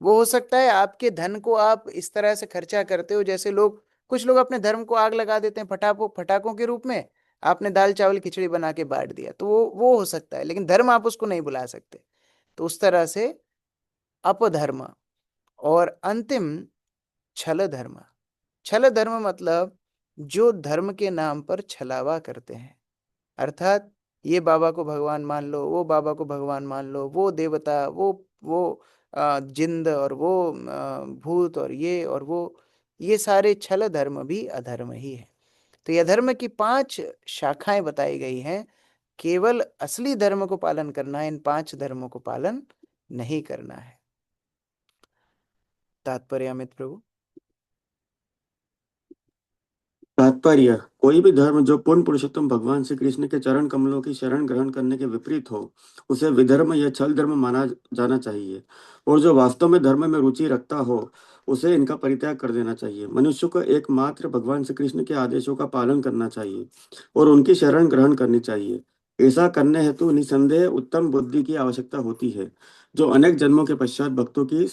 वो हो सकता है आपके धन को आप इस तरह से खर्चा करते हो, जैसे लोग, कुछ लोग अपने धर्म को आग लगा देते हैं फटाकों के रूप में। आपने दाल चावल खिचड़ी बना के बांट दिया तो वो हो सकता है, लेकिन धर्म आप उसको नहीं बुला सकते। तो उस तरह से अपधर्म। और अंतिम छल धर्म। छल धर्म मतलब जो धर्म के नाम पर छलावा करते हैं, अर्थात ये बाबा को भगवान मान लो, वो बाबा को भगवान मान लो, वो देवता, वो जिंद, और वो भूत, और वो, ये सारे छल धर्म भी अधर्म ही है। तो ये धर्म की 5 शाखाएं बताई गई हैं। केवल असली धर्म को पालन करना है, इन 5 धर्मों को पालन नहीं करना है। तात्पर्य अमित प्रभु। तात्पर्य, कोई भी धर्म जो पूर्ण पुरुषोत्तम भगवान श्री कृष्ण के चरण कमलों की शरण ग्रहण करने के विपरीत हो, उसे विधर्म या छल धर्म माना जाना चाहिए। और जो वास्तव में धर्म में रुचि रखता हो, उसे इनका परित्याग कर देना चाहिए। मनुष्य को एकमात्र भगवान श्री कृष्ण के आदेशों का पालन करना चाहिए और उनकी शरण ग्रहण करनी चाहिए। ऐसा करने हेतु निसंदेह उत्तम बुद्धि की आवश्यकता होती है, जो अनेक जन्मों के पश्चात भक्तों की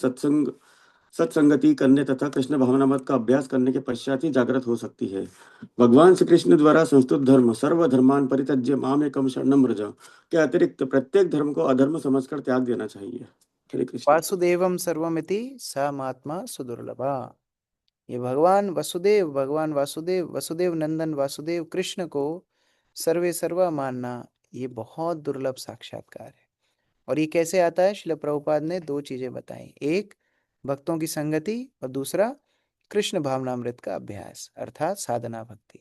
सत्संगति करने तथा कृष्ण भावनामृत का अभ्यास करने के पश्चात ही जागृत हो सकती है। भगवान श्री कृष्ण द्वारा संस्तुत धर्म सर्वधर्मान परित्यज्य माम एकम शरणम व्रज के अतिरिक्त प्रत्येक धर्म को अधर्म समझकर त्याग देना चाहिए। हरे कृष्ण। वासुदेवम सर्वमिति स महात्मा सुदुर्लभा। ये भगवान वसुदेव, भगवान वासुदेव, वसुदेव नंदन वासुदेव कृष्ण को सर्वे सर्वा मानना, ये बहुत दुर्लभ साक्षात्कार है। और ये कैसे आता है? श्रील प्रभुपाद ने 2 चीजें बताई, एक भक्तों की संगति, और दूसरा कृष्ण भावनामृत का अभ्यास, अर्थात साधना भक्ति।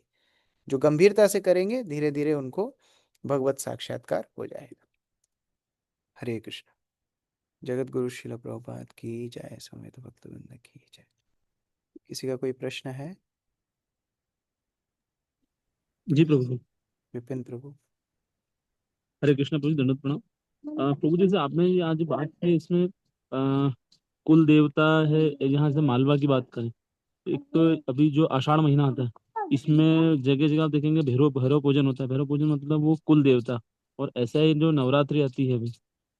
जो गंभीरता से करेंगे, धीरे धीरे उनको भगवत साक्षात्कार हो जाएगा। हरे कृष्ण। जगत गुरु श्रील प्रभुपाद की जय, समेत भक्तवृंद की जय। किसी का कोई प्रश्न है? जी प्रभु। विपिन प्रभु। हरे कृष्ण प्रभु, दंडवत प्रणाम। प्रभु जैसे आपने ये आज बात की, इसमें कुल देवता है, यहाँ से मालवा की बात करें, एक तो अभी जो आषाढ़ महीना आता है, इसमें जगह जगह आप देखेंगे भैरव भैरव पूजन होता है। भैरव पूजन मतलब वो कुल देवता। और ऐसा ही जो नवरात्रि आती है अभी,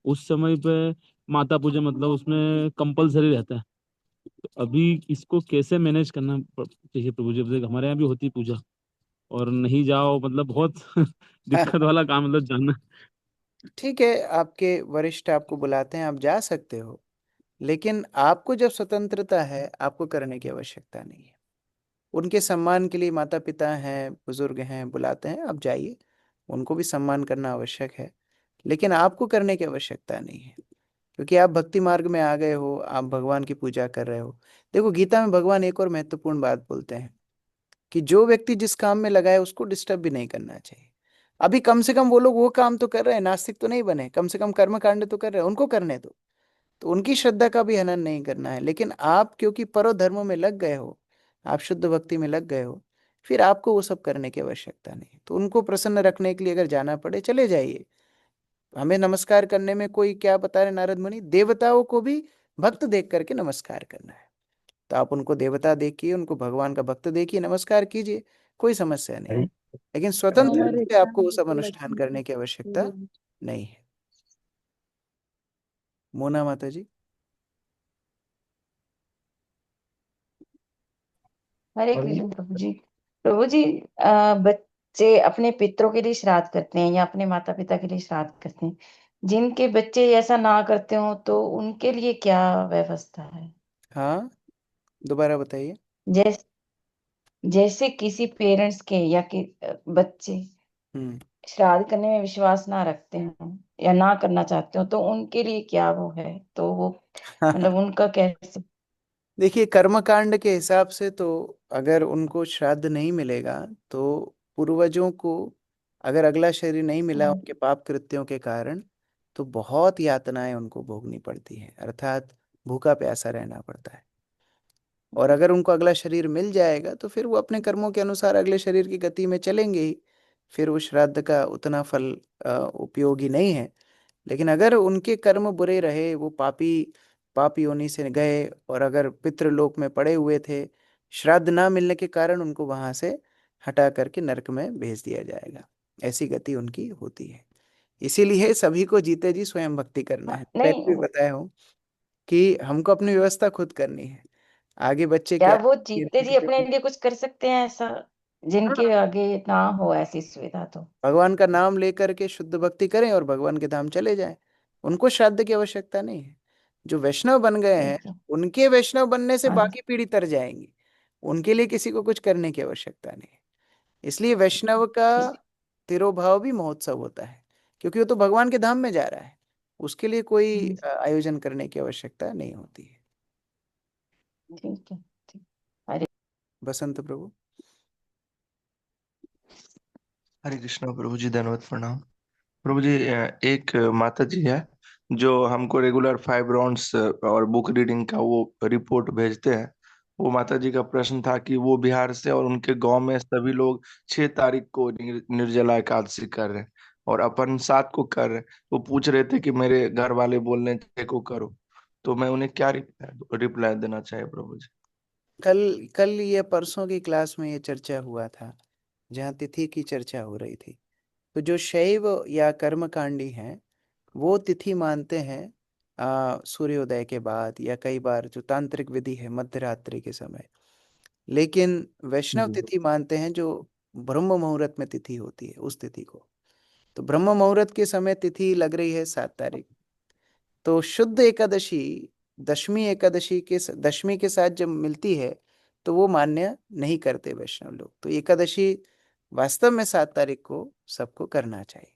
उस समय पे माता पूजा, मतलब उसमें कंपलसरी रहता है। तो अभी इसको कैसे मैनेज करना चाहिए प्रभु जी? जैसे हमारे यहाँ भी होती है पूजा, और नहीं जाओ मतलब बहुत दिक्कत वाला काम, मतलब जानना। ठीक है, आपके वरिष्ठ आपको बुलाते हैं, आप जा सकते हो, लेकिन आपको जब स्वतंत्रता है, आपको करने की आवश्यकता नहीं है। उनके सम्मान के लिए माता पिता हैं, बुजुर्ग हैं, बुलाते हैं, आप जाइए, उनको भी सम्मान करना आवश्यक है, लेकिन आपको करने की आवश्यकता नहीं है, क्योंकि आप भक्ति मार्ग में आ गए हो, आप भगवान की पूजा कर रहे हो। देखो, गीता में भगवान एक और महत्वपूर्ण बात बोलते हैं कि जो व्यक्ति जिस काम में लगा है उसको डिस्टर्ब भी नहीं करना चाहिए। अभी कम से कम वो लोग वो काम तो कर रहे हैं, नास्तिक तो नहीं बने, कम से कम कर्म कांड तो कर रहे हैं, उनको करने दो। तो उनकी श्रद्धा का भी हनन नहीं करना है। लेकिन आप क्योंकि परो धर्मों में लग गए हो, आप शुद्ध भक्ति में लग गए हो, फिर आपको वो सब करने की आवश्यकता नहीं। तो उनको प्रसन्न रखने के लिए अगर जाना पड़े, चले जाइए। हमें नमस्कार करने में कोई क्या बता रहे नारद मुनि, देवताओं को भी भक्त देख करके नमस्कार करना है। तो आप उनको देवता देखिए, उनको भगवान का भक्त देखिए, नमस्कार कीजिए, कोई समस्या नहीं है। लेकिन स्वतंत्र रूप से आपको वो सब अनुष्ठान करने की आवश्यकता नहीं है। मोना माता जी। हरे कृष्ण प्रभु जी। प्रभु जी, बच्चे अपने पितरों के लिए श्राद्ध करते हैं या अपने माता पिता के लिए श्राद्ध करते हैं, जिनके बच्चे ऐसा ना करते हो तो उनके लिए क्या व्यवस्था है? हाँ, दोबारा बताइए। जैसे जैसे किसी पेरेंट्स के या बच्चे श्राद्ध करने में विश्वास ना रखते हो या ना करना चाहते हो, तो उनके लिए क्या वो है, तो वो मतलब उनका कैसे? देखिए, कर्मकांड के हिसाब से तो अगर उनको श्राद्ध नहीं मिलेगा, तो पूर्वजों को अगर अगला शरीर नहीं मिला उनके पाप कृत्यों के कारण, तो बहुत यातनाएं उनको भोगनी पड़ती हैं। अर्थात भूखा प्यासा रहना पड़ता है। और अगर उनको अगला शरीर मिल जाएगा तो फिर वो अपने कर्मों के अनुसार अगले शरीर की गति में चलेंगे ही, फिर उस श्राद्ध का उतना फल उपयोगी नहीं है। लेकिन अगर उनके कर्म बुरे रहे, वो पाप योनि से गए और अगर पितृलोक में पड़े हुए थे, श्राद्ध ना मिलने के कारण उनको वहां से हटा करके नरक में भेज दिया जाएगा। ऐसी गति उनकी होती है। इसीलिए सभी को जीते जी स्वयं भक्ति करना है। पहले भी नहीं, बताया हूँ कि हमको अपनी व्यवस्था खुद करनी है। आगे बच्चे क्या क्या वो जीते जी अपने लिए कुछ कर सकते हैं ऐसा, जिनके हाँ, आगे ना हो ऐसी सुविधा? तो भगवान का नाम लेकर के शुद्ध भक्ति करें और भगवान के धाम चले जाएं। उनको श्राद्ध की आवश्यकता नहीं है। जो वैष्णव बन गए हैं, ठीक है। उनके वैष्णव बनने से हाँ जी, बाकी पीढ़ी तर जाएंगी। उनके लिए किसी को कुछ करने की आवश्यकता नहीं है। इसलिए वैष्णव का ठीक तिरोभाव भी महोत्सव होता है, क्योंकि वो तो भगवान के धाम में जा रहा है। उसके लिए कोई आयोजन करने की आवश्यकता नहीं होती है। ठीक है। ठीक। हरे बसंत प्रभु। हरे कृष्णा प्रभु जी, धन्यवाद, प्रणाम प्रभु जी। एक माता जी है जो हमको रेगुलर 5 राउंड्स और बुक रीडिंग का वो रिपोर्ट भेजते हैं। वो माता जी का प्रश्न था कि वो बिहार से और उनके गांव में सभी लोग 6 तारीख को निर्जला एकादशी कर रहे हैं और अपन 7 को कर रहे हैं। वो पूछ रहे थे कि मेरे घर वाले बोल रहे थे को करो, तो मैं उन्हें क्या रिप्लाई देना चाहिए प्रभु जी? कल कल ये परसों की क्लास में ये चर्चा हुआ था, जहाँ तिथि की चर्चा हो रही थी। तो जो शैव या कर्मकांडी हैं, वो तिथि मानते हैं सूर्योदय के बाद, या कई बार जो तांत्रिक विधि है मध्य रात्रि के समय। लेकिन वैष्णव जी तिथि मानते हैं जो ब्रह्म मुहूर्त में तिथि होती है, उस तिथि को। तो ब्रह्म मुहूर्त के समय तिथि लग रही है 7 तारीख। तो शुद्ध एकादशी दशमी के साथ जब मिलती है तो वो मान्य नहीं करते वैष्णव लोग। तो एकादशी वास्तव में 7 तारीख को सबको करना चाहिए।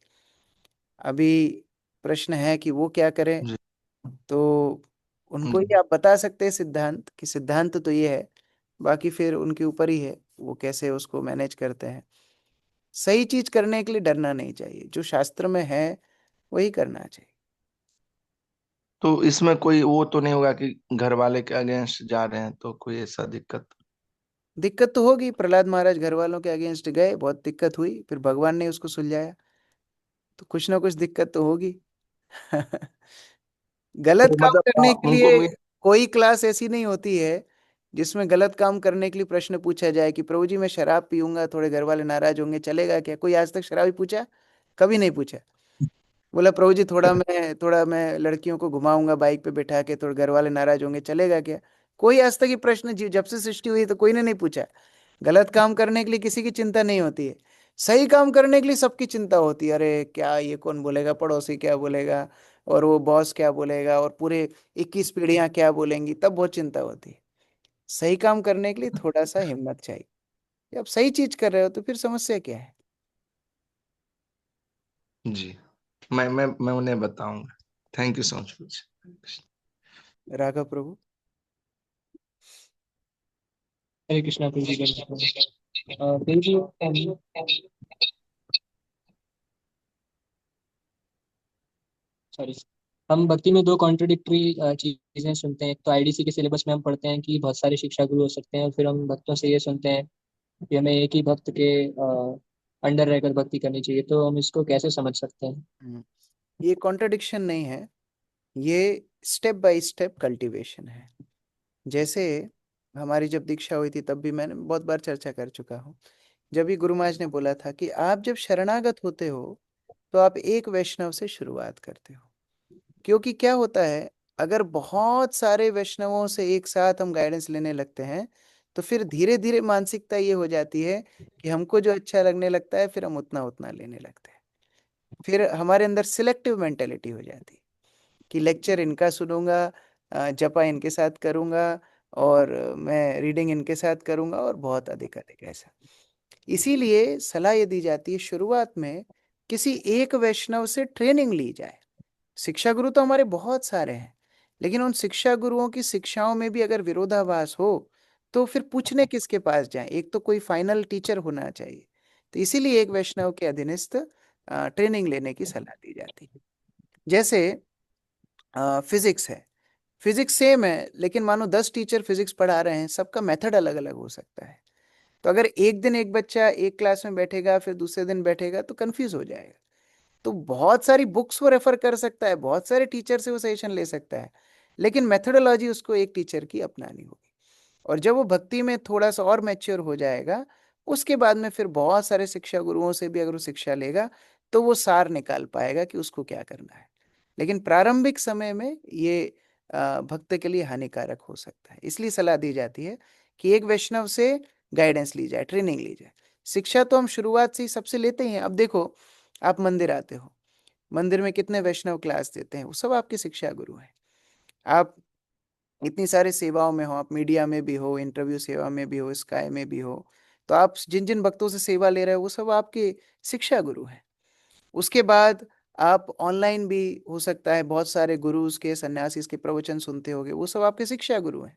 अभी प्रश्न है कि वो क्या करें। जी तो उनको जी। ये आप बता सकते हैं सिद्धांत, कि सिद्धांत तो ये है, बाकी फिर उनके ऊपर ही है वो कैसे उसको मैनेज करते हैं। सही चीज करने के लिए डरना नहीं चाहिए, जो शास्त्र में है वही करना चाहिए। तो इसमें कोई वो तो नहीं होगा कि घर वाले के अगेंस्ट जा रहे हैं, तो कोई ऐसा दिक्कत? दिक्कत तो होगी। प्रहलाद महाराज घर वालों के अगेंस्ट गए, बहुत दिक्कत हुई, फिर भगवान ने उसको सुलझाया। तो कुछ ना कुछ दिक्कत तो होगी। गलत तो काम मतलब करने के उनको लिए कोई क्लास ऐसी नहीं होती है जिसमें गलत काम करने के लिए प्रश्न पूछा जाए कि प्रभु जी मैं शराब पीऊंगा, थोड़े घर वाले नाराज होंगे, चलेगा क्या? कोई आज तक शराबी पूछा? कभी नहीं पूछा। बोला प्रभु जी थोड़ा मैं लड़कियों को घुमाऊंगा बाइक पे बैठा के, थोड़े घर वाले नाराज होंगे, चलेगा क्या? कोई आज तक ये प्रश्न जब से सृष्टि हुई है तो कोई ने नहीं पूछा। गलत काम करने के लिए किसी की चिंता नहीं होती है। सही काम करने के लिए सबकी चिंता होती है। अरे क्या ये कौन बोलेगा, पड़ोसी क्या बोलेगा, और वो बॉस क्या बोलेगा, और पूरे 21 पीढ़ियां क्या बोलेंगी, तब बहुत चिंता होती है। सही काम करने के लिए थोड़ा सा हिम्मत चाहिए। जब सही चीज कर रहे हो तो फिर समस्या क्या है? जी, मैं उन्हें बताऊंगा। Thank you so much. Raghav Prabhu. Hare Krishna Prabhu ji. Prabhu ji, sorry, हम भक्ति में दो कॉन्ट्रडिक्टरी चीजें सुनते हैं। एक तो आईडीसी के सिलेबस में हम पढ़ते हैं कि बहुत सारे शिक्षा गुरु हो सकते हैं, और फिर हम भक्तों से ये सुनते हैं कि हमें एक ही भक्त के अंडर रहकर भक्ति करनी चाहिए। तो हम इसको कैसे समझ सकते हैं? ये कॉन्ट्रडिक्शन नहीं है, ये स्टेप बाय स्टेप कल्टीवेशन है। जैसे हमारी जब दीक्षा हुई थी तब भी मैंने बहुत बार चर्चा कर चुका हूँ। जब भी गुरु महाराज ने बोला था कि आप जब शरणागत होते हो तो आप एक वैष्णव से शुरुआत करते हो। क्योंकि क्या होता है, अगर बहुत सारे वैष्णवों से एक साथ हम गाइडेंस लेने लगते हैं तो फिर धीरे धीरे मानसिकता ये हो जाती है कि हमको जो अच्छा लगने लगता है फिर हम उतना उतना लेने लगते हैं। फिर हमारे अंदर सिलेक्टिव मेंटेलिटी हो जाती है कि लेक्चर इनका सुनूंगा, जपा इनके साथ करूंगा, और मैं रीडिंग इनके साथ करूंगा, और बहुत अधिक अधिक ऐसा। इसीलिए सलाह ये दी जाती है शुरुआत में किसी एक वैष्णव से ट्रेनिंग ली जाए। शिक्षा गुरु तो हमारे बहुत सारे हैं, लेकिन उन शिक्षा गुरुओं की शिक्षाओं में भी अगर विरोधाभास हो तो फिर पूछने किसके पास जाएं? एक तो कोई फाइनल टीचर होना चाहिए। तो इसीलिए एक वैष्णव के अधीनस्थ ट्रेनिंग लेने की सलाह दी जाती है। जैसे फिजिक्स है, फिजिक्स सेम है, लेकिन मानो 10 टीचर फिजिक्स पढ़ा रहे हैं, सबका मेथड अलग अलग हो सकता है। तो अगर एक दिन एक बच्चा एक क्लास में बैठेगा, फिर दूसरे दिन बैठेगा, तो कंफ्यूज हो जाएगा। तो बहुत सारी बुक्स वो रेफर कर सकता है, बहुत सारे टीचर से वो सजेशन ले सकता है, लेकिन मेथोडोलॉजी उसको एक टीचर की अपनानी होगी। और जब वो भक्ति में थोड़ा सा और मैच्योर हो जाएगा, उसके बाद में फिर बहुत सारे शिक्षा गुरुओं से भी अगर वो शिक्षा लेगा, तो वो सार निकाल पाएगा कि उसको क्या करना है। लेकिन प्रारंभिक समय में ये भक्त के लिए हानिकारक हो सकता है। इसलिए सलाह दी जाती है कि एक वैष्णव से गाइडेंस ली जाए, ट्रेनिंग ली जाए। शिक्षा तो हम शुरुआत से ही सबसे लेते ही हैं। अब देखो, आप मंदिर आते हो, मंदिर में कितने वैष्णव क्लास देते हैं, वो सब आपके शिक्षा गुरु हैं। आप इतनी सारी सेवाओं में हो, आप मीडिया में भी हो, इंटरव्यू सेवा में भी हो, स्काई में भी हो, तो आप जिन जिन भक्तों से सेवा ले रहे हो वो सब आपके शिक्षा गुरु हैं। उसके बाद आप ऑनलाइन भी हो सकता है बहुत सारे गुरुज के, सन्यासी के प्रवचन सुनते होगे, वो सब आपके शिक्षा गुरु हैं।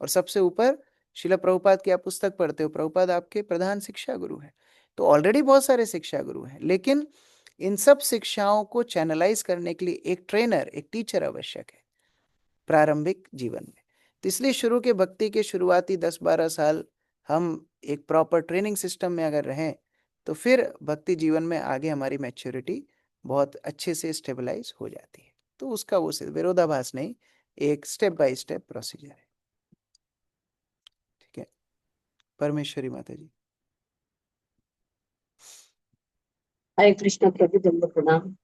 और सबसे ऊपर शिला प्रभुपाद की आप पुस्तक पढ़ते हो, प्रभुपाद आपके प्रधान शिक्षा गुरु हैं। तो ऑलरेडी बहुत सारे शिक्षा गुरु हैं, लेकिन इन सब शिक्षाओं को चैनलाइज करने के लिए एक ट्रेनर, एक टीचर आवश्यक है प्रारंभिक जीवन में। तो इसलिए शुरू के भक्ति के शुरुआती 10-12 साल हम एक प्रॉपर ट्रेनिंग सिस्टम में अगर रहें, तो फिर भक्ति जीवन में आगे हमारी मैच्योरिटी बहुत अच्छे से स्टेबलाइज हो जाती है। तो उसका वो विरोधाभास नहीं, एक स्टेप बाय स्टेप प्रोसीजर है। ठीक है, परमेश्वरी माता जी। हरे कृष्णा प्रभु, दंड प्रणाम।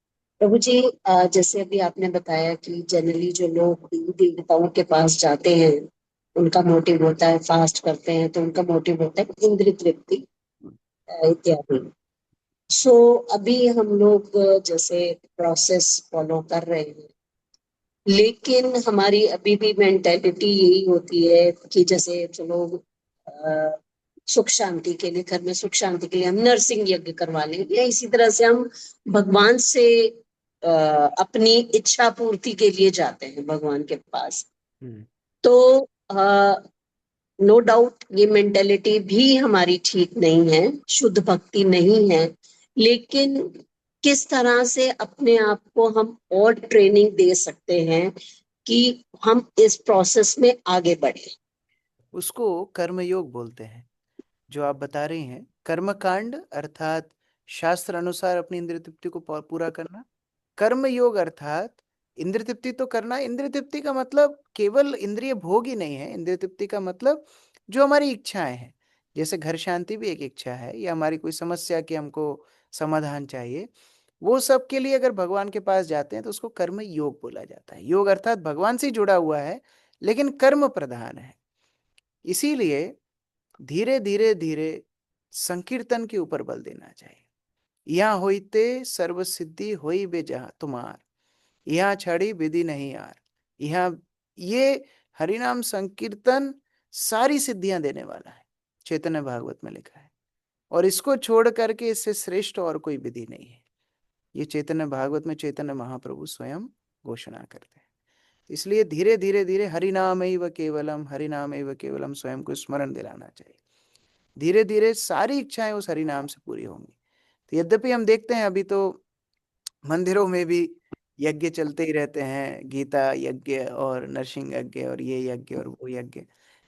प्रभु जी, जैसे अभी आपने बताया कि जनरली जो लोग देवी देवताओं के पास जाते हैं, उनका मोटिव होता है, फास्ट करते हैं तो उनका मोटिव होता है इंद्रिय तृप्ति इत्यादि। सो अभी हम लोग जैसे प्रोसेस फॉलो कर रहे हैं, लेकिन हमारी अभी भी मेंटेलिटी यही होती है कि जैसे चलो सुख शांति के लिए, घर में सुख शांति के लिए हम नरसिंह यज्ञ करवा लें, या इसी तरह से हम भगवान से अपनी इच्छा पूर्ति के लिए जाते हैं भगवान के पास। तो नो डाउट ये मेंटेलिटी भी हमारी ठीक नहीं है, शुद्ध भक्ति नहीं है। लेकिन किस तरह से अपने आप को हम और ट्रेनिंग दे सकते हैं कि हम इस प्रोसेस में आगे बढ़े? उसको कर्मयोग बोलते हैं। जो आप बता रही हैं, कर्मकांड अर्थात शास्त्र अनुसार अपनी इंद्रिय तृप्ति को पूरा करना। कर्म योग अर्थात इंद्रिय तृप्ति तो करना। इंद्रिय तृप्ति का मतलब केवल इंद्रिय भोग ही नहीं है। इंद्रिय तृप्ति का मतलब जो हमारी इच्छाएं हैं, जैसे घर शांति भी एक इच्छा है, या हमारी कोई समस्या की हमको समाधान चाहिए, वो सब के लिए अगर भगवान के पास जाते हैं तो उसको कर्म योग बोला जाता है। योग अर्थात भगवान से जुड़ा हुआ है, लेकिन कर्म प्रधान है। इसीलिए धीरे धीरे धीरे संकीर्तन के ऊपर बल देना चाहिए। यहाँ होइते सर्व सिद्धि होई बे जहाँ तुम्हार, यहाँ छड़ी विधि नहीं यार। यहाँ ये हरिनाम संकीर्तन सारी सिद्धियां देने वाला है, चैतन्य भागवत में लिखा है। और इसको छोड़ करके इससे श्रेष्ठ और कोई विधि नहीं है। ये चैतन्य भागवत में चैतन्य महाप्रभु स्वयं घोषणा करते हैं। इसलिए धीरे धीरे धीरे हरिनाम एव केवलम, हरिनाम एव केवलम स्वयं को स्मरण दिलाना चाहिए। धीरे धीरे सारी इच्छाएं उस हरिनाम से पूरी होंगी। तो यद्यपि हम देखते हैं अभी तो मंदिरों में भी यज्ञ चलते ही रहते हैं, गीता यज्ञ और नरसिंह यज्ञ और ये यज्ञ और वो यज्ञ,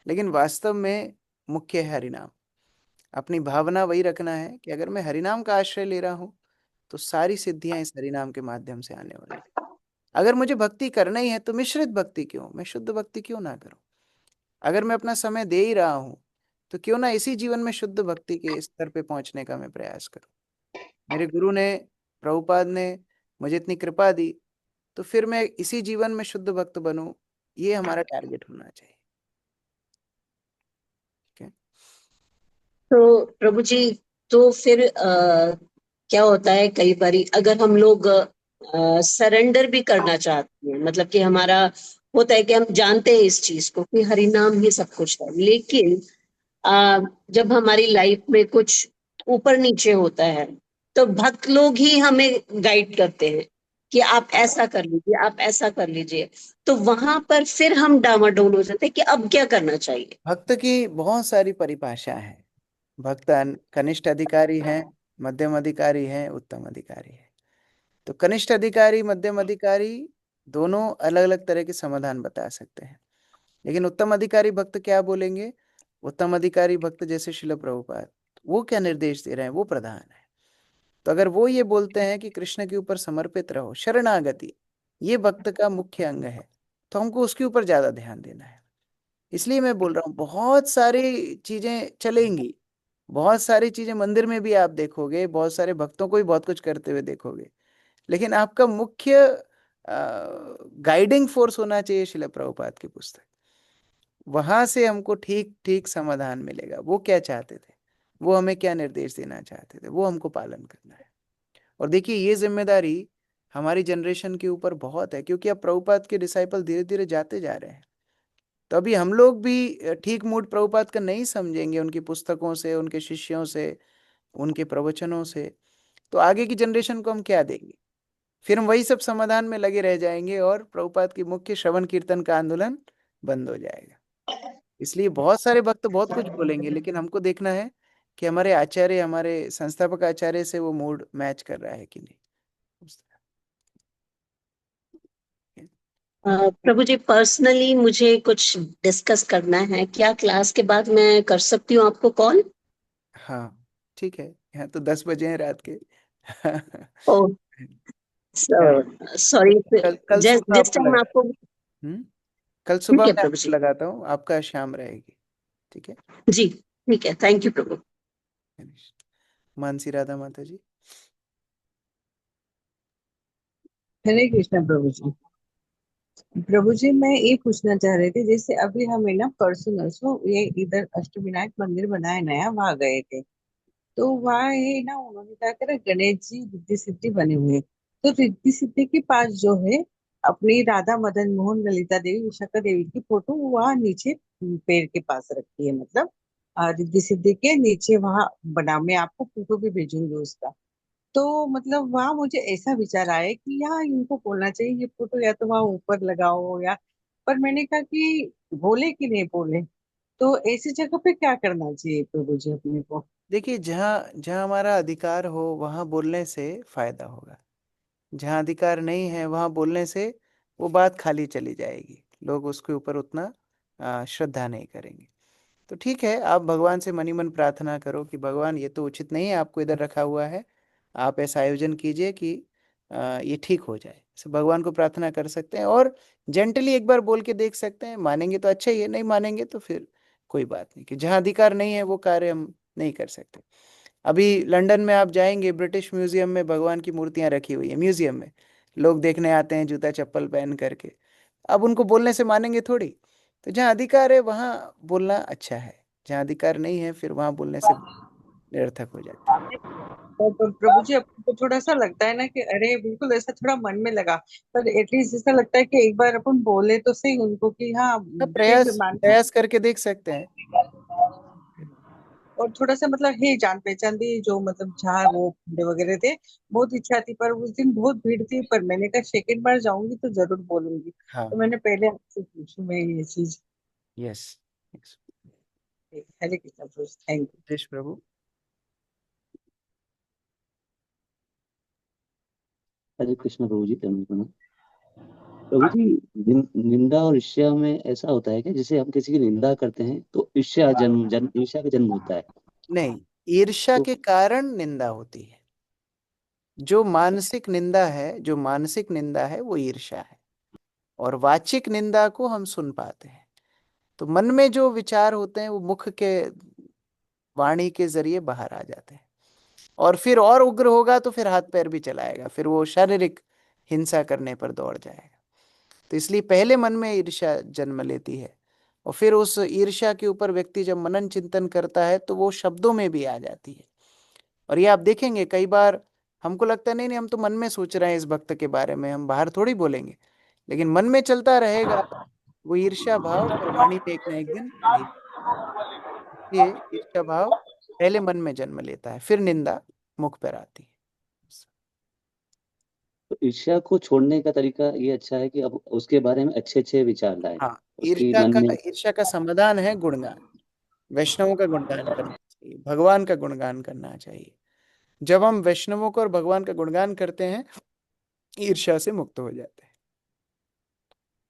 लेकिन वास्तव में मुख्य है हरिनाम। अपनी भावना वही रखना है कि अगर मैं हरिनाम का आश्रय ले रहा हूँ तो सारी सिद्धियां इस हरिनाम के माध्यम से आने वाली। अगर मुझे भक्ति करना ही है तो मिश्रित भक्ति क्यों, मैं शुद्ध भक्ति क्यों ना करूं? अगर मैं अपना समय दे ही रहा हूं तो क्यों ना इसी जीवन में शुद्ध भक्ति के स्तर पे पहुंचने का मैं प्रयास करूं। मेरे गुरु ने, प्रभुपाद ने मुझे इतनी कृपा दी, तो फिर मैं इसी जीवन में शुद्ध भक्त बनूं, ये हमारा टारगेट होना चाहिए। ठीक है। तो प्रभु जी, तो फिर क्या होता है, कई बारी अगर हम लोग सरेंडर भी करना चाहते हैं, मतलब कि हमारा होता है कि हम जानते हैं इस चीज को कि हरिनाम ही सब कुछ है, लेकिन जब हमारी लाइफ में कुछ ऊपर नीचे होता है तो भक्त लोग ही हमें गाइड करते हैं कि आप ऐसा कर लीजिए, आप ऐसा कर लीजिए। तो वहां पर फिर हम डामाडोल हो जाते हैं कि अब क्या करना चाहिए। भक्त की बहुत सारी परिभाषा है। भक्त कनिष्ठ अधिकारी हैं, मध्यम अधिकारी हैं, उत्तम अधिकारी है। तो कनिष्ठ अधिकारी, मध्यम अधिकारी दोनों अलग अलग तरह के समाधान बता सकते हैं। लेकिन उत्तम अधिकारी भक्त क्या बोलेंगे? उत्तम अधिकारी भक्त जैसे शिल प्रभुपाद, वो क्या निर्देश दे रहे हैं? वो प्रधान है। तो अगर वो ये बोलते हैं कि कृष्ण के ऊपर समर्पित रहो, शरणागति ये भक्त का मुख्य अंग है, तो हमको उसके ऊपर ज्यादा ध्यान देना है। इसलिए मैं बोल रहा हूँ बहुत सारी चीजें चलेंगी, बहुत सारी चीजें मंदिर में भी आप देखोगे, बहुत सारे भक्तों को भी बहुत कुछ करते हुए देखोगे, लेकिन आपका मुख्य गाइडिंग फोर्स होना चाहिए शिला प्रभुपाद की पुस्तक। वहां से हमको ठीक ठीक समाधान मिलेगा। वो क्या चाहते थे, वो हमें क्या निर्देश देना चाहते थे, वो हमको पालन करना है। और देखिए ये जिम्मेदारी हमारी जनरेशन के ऊपर बहुत है, क्योंकि अब प्रभुपाद के डिसाइपल धीरे धीरे जाते जा रहे हैं। तो अभी हम लोग भी ठीक मूड प्रभुपाद का नहीं समझेंगे उनकी पुस्तकों से, उनके शिष्यों से, उनके प्रवचनों से, तो आगे की जनरेशन को हम क्या देंगे? फिर हम वही सब समाधान में लगे रह जाएंगे और प्रभुपाद की मुख्य श्रवण कीर्तन का आंदोलन बंद हो जाएगा। इसलिए बहुत सारे भक्त बहुत कुछ बोलेंगे, लेकिन हमको देखना है कि हमारे आचार्य, हमारे संस्थापक आचार्य से वो मूड मैच कर रहा है कि नहीं। प्रभु जी, पर्सनली मुझे कुछ डिस्कस करना है, क्या क्लास के बाद मैं कर सकती हूँ आपको कॉल? हाँ ठीक है, यहाँ तो 10 बजे हैं रात के। ओ सॉरी, कल सुबह जिस आपको टाइम लगा, आपको। कल सुबह ठीक है मैं प्रभु आपको जी। लगाता हूँ, आपका शाम रहेगी। ठीक है जी ठीक है, थैंक यू प्रभु। मानसी राधा माता जी। हरे कृष्णा प्रभु जी। प्रभु जी, मैं ये पूछना चाह रही थी, जैसे अभी हमें ना परसों नरसों ये इधर अष्टविनायक मंदिर बना है नया, वहां गए थे। तो वहाँ ये ना उन्होंने क्या करा, गणेश जी रिद्धि सिद्धि बने हुए हैं। तो रिद्धि सिद्धि के पास जो है अपनी राधा मदन मोहन ललिता देवी विशाखा देवी की फोटो वहाँ नीचे पेड़ के पास रखी है, मतलब रिद्धि सिद्धि के नीचे वहां बना। मैं आपको फोटो भी भेजूंगी उसका। तो मतलब वहां मुझे ऐसा विचार आया कि यहाँ इनको बोलना चाहिए ये फोटो या तो वहां ऊपर लगाओ, या पर मैंने कहा कि बोले कि नहीं बोले, तो ऐसी जगह पे क्या करना चाहिए प्रभु जी अपने को? देखिए जहाँ जहाँ हमारा अधिकार हो वहाँ बोलने से फायदा होगा, जहाँ अधिकार नहीं है वहाँ बोलने से वो बात खाली चली जाएगी, लोग उसके ऊपर उतना श्रद्धा नहीं करेंगे। तो ठीक है, आप भगवान से मनी मन प्रार्थना करो कि भगवान ये तो उचित नहीं है आपको इधर रखा हुआ है, आप ऐसा आयोजन कीजिए कि ये ठीक हो जाए। तो भगवान को प्रार्थना कर सकते हैं और जेंटली एक बार बोल के देख सकते हैं, मानेंगे तो अच्छा ही है, नहीं मानेंगे तो फिर कोई बात नहीं, कि जहाँ अधिकार नहीं है वो कार्य हम नहीं कर सकते। अभी लंदन में आप जाएंगे, ब्रिटिश म्यूजियम में भगवान की मूर्तियां रखी हुई है, म्यूजियम में लोग देखने आते हैं जूता चप्पल पहन करके। अब उनको बोलने से मानेंगे थोड़ी। तो जहाँ अधिकार है वहाँ बोलना अच्छा है, जहाँ अधिकार नहीं है फिर वहाँ बोलने से निरर्थक हो जाती है। तो प्रभु जी अपन को थोड़ा सा लगता है ना कि अरे बिल्कुल ऐसा थोड़ा मन में लगा, पर एटलीस्ट ऐसा लगता है कि एक बार अपन बोले तो सही उनको कि हाँ अब ठीक है प्रयास मान। प्रयास करके देख सकते हैं। और थोड़ा सा मतलब है जान पहचान भी जो मतलब जहाँ वो बूढ़े वगैरह थे, बहुत इच्छा थी, पर उस दिन बहुत भीड़ थी, पर मैंने कहा सेकेंड बार जाऊंगी तो जरूर बोलूंगी, हाँ तो मैंने पहले आपसे पूछी मैं ये चीज। Yes. Hare Krishna Prabhu, thank you. देश प्रभु। हरे कृष्ण प्रभु जी, धन्यवाद प्रणाम। प्रभु जी, निंदा और ईर्ष्या में ऐसा होता है कि जैसे हम किसी की निंदा करते हैं तो ईर्ष्या जन्म जन्म ईर्ष्या का जन्म होता है। नहीं, ईर्ष्या तो के कारण निंदा होती है। जो मानसिक निंदा है, जो मानसिक निंदा है वो ईर्ष्या है, और वाचिक निंदा को हम सुन पाते हैं। तो मन में जो विचार होते हैं वो मुख के वाणी के जरिए बाहर आ जाते हैं, और फिर और उग्र होगा तो फिर हाथ पैर भी चलाएगा, फिर वो शारीरिक हिंसा करने पर दौड़ जाएगा। तो इसलिए पहले मन में ईर्ष्या जन्म लेती है, और फिर उस ईर्ष्या के ऊपर व्यक्ति जब मनन चिंतन करता है तो वो शब्दों में भी आ जाती है। और ये आप देखेंगे कई बार हमको लगता है नहीं नहीं हम तो मन में सोच रहे हैं इस भक्त के बारे में, हम बाहर थोड़ी बोलेंगे, लेकिन मन में चलता रहेगा वो ईर्ष्या भाव, फिर वाणी में एक ना एक दिन आ ही। ये ईर्ष्या भाव पहले मन में जन्म लेता है, फिर निंदा मुख पर आती है। तो ईर्ष्या को छोड़ने का तरीका ये अच्छा है कि अब उसके बारे में अच्छे अच्छे विचार लाए, हाँ, उसकी मन में। ईर्ष्या का समाधान है गुणगान। वैष्णवों का गुणगान करना चाहिए, भगवान का गुणगान करना चाहिए। जब हम वैष्णवों को और भगवान का गुणगान करते हैं ईर्ष्या से मुक्त हो जाते हैं।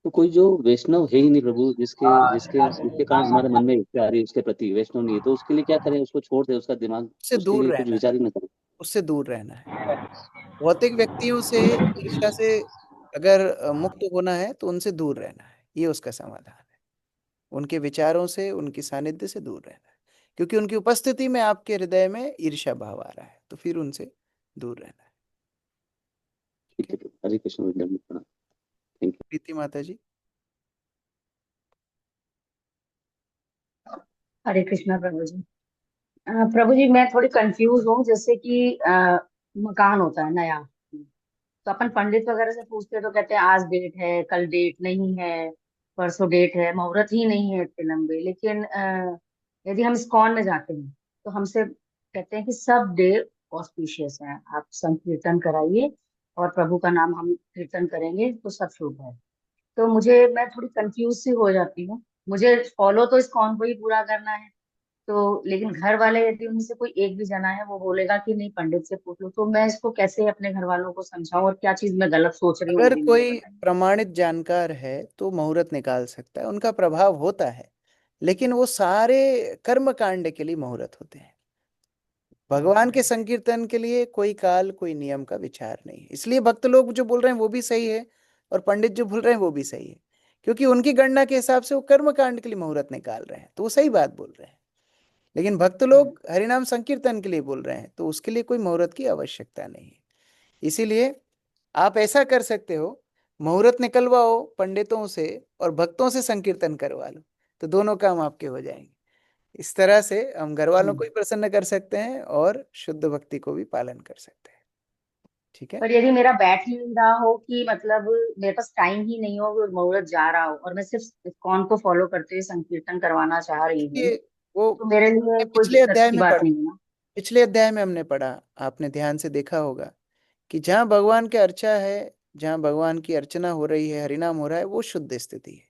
तो कोई जो वैष्णव है ही नहीं प्रभु, जिसके जिसके जिसके कारण हमारे मन में इच्छा आ रही है उसके प्रति, वैष्णव नहीं है, तो उसके लिए क्या करें? उसको छोड़ दे, उसका दिमाग उससे उसके दूर लिए कुछ रहना है, विचार ही ना करें। उससे दूर रहना है। भौतिक व्यक्तियों से, ईर्ष्या से अगर मुक्त होना है तो उनसे दूर रहना है, ये उसका समाधान है। उनके विचारों से, उनकी सानिध्य से दूर रहना है, क्योंकि उनकी उपस्थिति में आपके हृदय में ईर्ष्या भाव आ रहा है, तो फिर उनसे दूर रहना है। ठीक है प्रभु। हरे कृष्ण दंडवत प्रणाम। Thank you. प्रीति माता जी। हरे कृष्णा प्रभु जी। प्रभु जी मैं थोड़ी कंफ्यूज हूँ, जैसे कि मकान होता है नया, तो अपन पंडित वगैरह से पूछते हैं तो कहते हैं आज डेट है, कल डेट नहीं है, परसों डेट है, मुहूर्त ही नहीं है इतने लंबे। लेकिन यदि हम इस्कॉन में जाते हैं तो हमसे कहते हैं कि सब डे ऑस्पिशियस है, आप संकीर्तन कराइए और प्रभु का नाम हम कीर्तन करेंगे तो सब शुभ है। तो मैं थोड़ी कंफ्यूज सी हो जाती हूँ। मुझे फॉलो तो इस्कॉन को ही पूरा करना है, तो लेकिन घर वाले यदि उनमें से कोई एक भी जना है वो बोलेगा कि नहीं पंडित से पूछ लो, तो मैं इसको कैसे अपने घर वालों को समझाऊं और क्या चीज मैं गलत सोच रही हूँ वो अगर भी मुझे कोई बताएं। प्रमाणित जानकार है तो मुहूर्त निकाल सकता है, उनका प्रभाव होता है, लेकिन वो सारे कर्म कांड के लिए मुहूर्त होते हैं। भगवान के संकीर्तन के लिए कोई काल, कोई नियम का विचार नहीं। इसलिए भक्त लोग जो बोल रहे हैं वो भी सही है, और पंडित जो बोल रहे हैं वो भी सही है, क्योंकि उनकी गणना के हिसाब से वो कर्म कांड के लिए मुहूर्त निकाल रहे हैं, तो वो सही बात बोल रहे हैं। लेकिन भक्त लोग हरिनाम संकीर्तन के लिए बोल रहे हैं, तो उसके लिए कोई मुहूर्त की आवश्यकता नहीं है। इसीलिए आप ऐसा कर सकते हो, मुहूर्त निकलवाओ पंडितों से और भक्तों से संकीर्तन करवा लो, तो दोनों काम आपके हो जाएंगे। इस तरह से हम घर वालों को भी प्रसन्न कर सकते हैं और शुद्ध भक्ति को भी पालन कर सकते हैं। ठीक है। पर यदि मेरा बैठ ही नहीं रहा हो कि मतलब मेरे पास टाइम ही नहीं हो और मुहूर्त जा रहा हो और मैं सिर्फ इस्कॉन को फॉलो करते हुए संकीर्तन करवाना चाह रही हूँ, ये वो तो मेरे लिए कोई पिछले दिक्कत अध्याय की में बात पढ़ा, नहीं है ना। पिछले अध्याय में हमने पढ़ा, आपने ध्यान से देखा होगा कि जहाँ भगवान की अर्चा है, जहाँ भगवान की अर्चना हो रही है, हरिनाम हो रहा है, वो शुद्ध स्थिति है।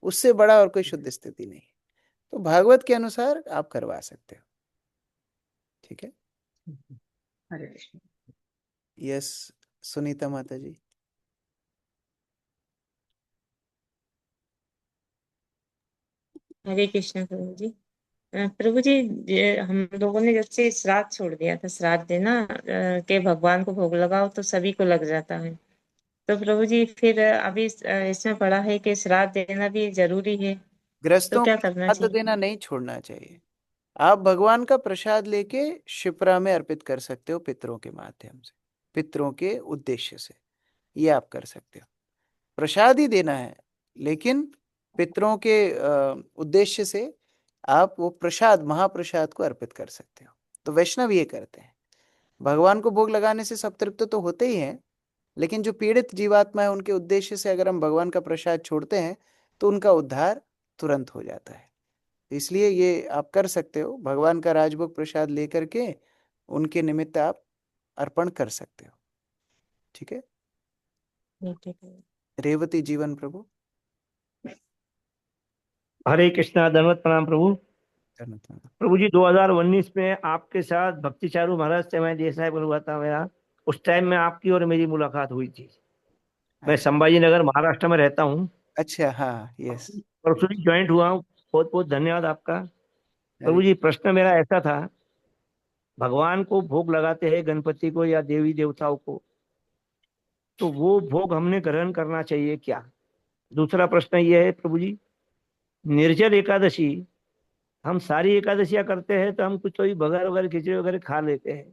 उससे बड़ा और कोई शुद्ध स्थिति नहीं है। तो भागवत के अनुसार आप करवा सकते हो। ठीक है। हरे कृष्ण। यस, सुनीता माता जी। हरे कृष्ण प्रभु जी। प्रभु जी, हम लोगों ने जब से श्राद्ध छोड़ दिया था, श्राद्ध देना के भगवान को भोग लगाओ तो सभी को लग जाता है, तो प्रभु जी फिर अभी इसमें पढ़ा है कि श्राद्ध देना भी जरूरी है, तो गृहस्थों क्या को करना श्राद्ध चाहिए? देना नहीं छोड़ना चाहिए। आप भगवान का प्रसाद लेके शिप्रा में अर्पित कर सकते हो, पितरों के माध्यम से, पितरों के उद्देश्य से, ये आप कर सकते हो। प्रसाद ही देना है, लेकिन पितरों के उद्देश्य से आप वो प्रसाद, महाप्रसाद को अर्पित कर सकते हो। तो वैष्णव ये करते हैं। भगवान को भोग लगाने से सब तृप्त तो होते ही हैं, लेकिन जो पीड़ित जीवात्मा है उनके उद्देश्य से अगर हम भगवान का प्रसाद छोड़ते हैं तो उनका उद्धार तुरंत हो जाता है। इसलिए ये आप कर सकते हो, भगवान का राजभोग प्रसाद लेकर के उनके निमित्त आप अर्पण कर सकते हो। ठीक है। ठीक है। रेवती जीवन प्रभु। हरे कृष्णा, दंडवत प्रणाम प्रभु। प्रभु जी 2019 में आपके साथ भक्ति चारू महाराज से मैं देसाई पर हुआ था मेरा, उस टाइम में आपकी और मेरी मुलाकात हुई थी। मैं संभाजी नगर महाराष्ट्र में रहता हूँ। अच्छा, हाँ, यस। परसों ही ज्वाइंट हुआ हूँ। बहुत बहुत धन्यवाद आपका। प्रभु अरे जी प्रश्न मेरा ऐसा था, भगवान को भोग लगाते हैं गणपति को या देवी देवताओं को, तो वो भोग हमने ग्रहण करना चाहिए क्या? दूसरा प्रश्न ये है प्रभु जी, निर्जल एकादशी, हम सारी एकादशियां करते हैं तो हम कुछ तो भी बगर वगैरह खिचड़ी वगैरह खा लेते हैं,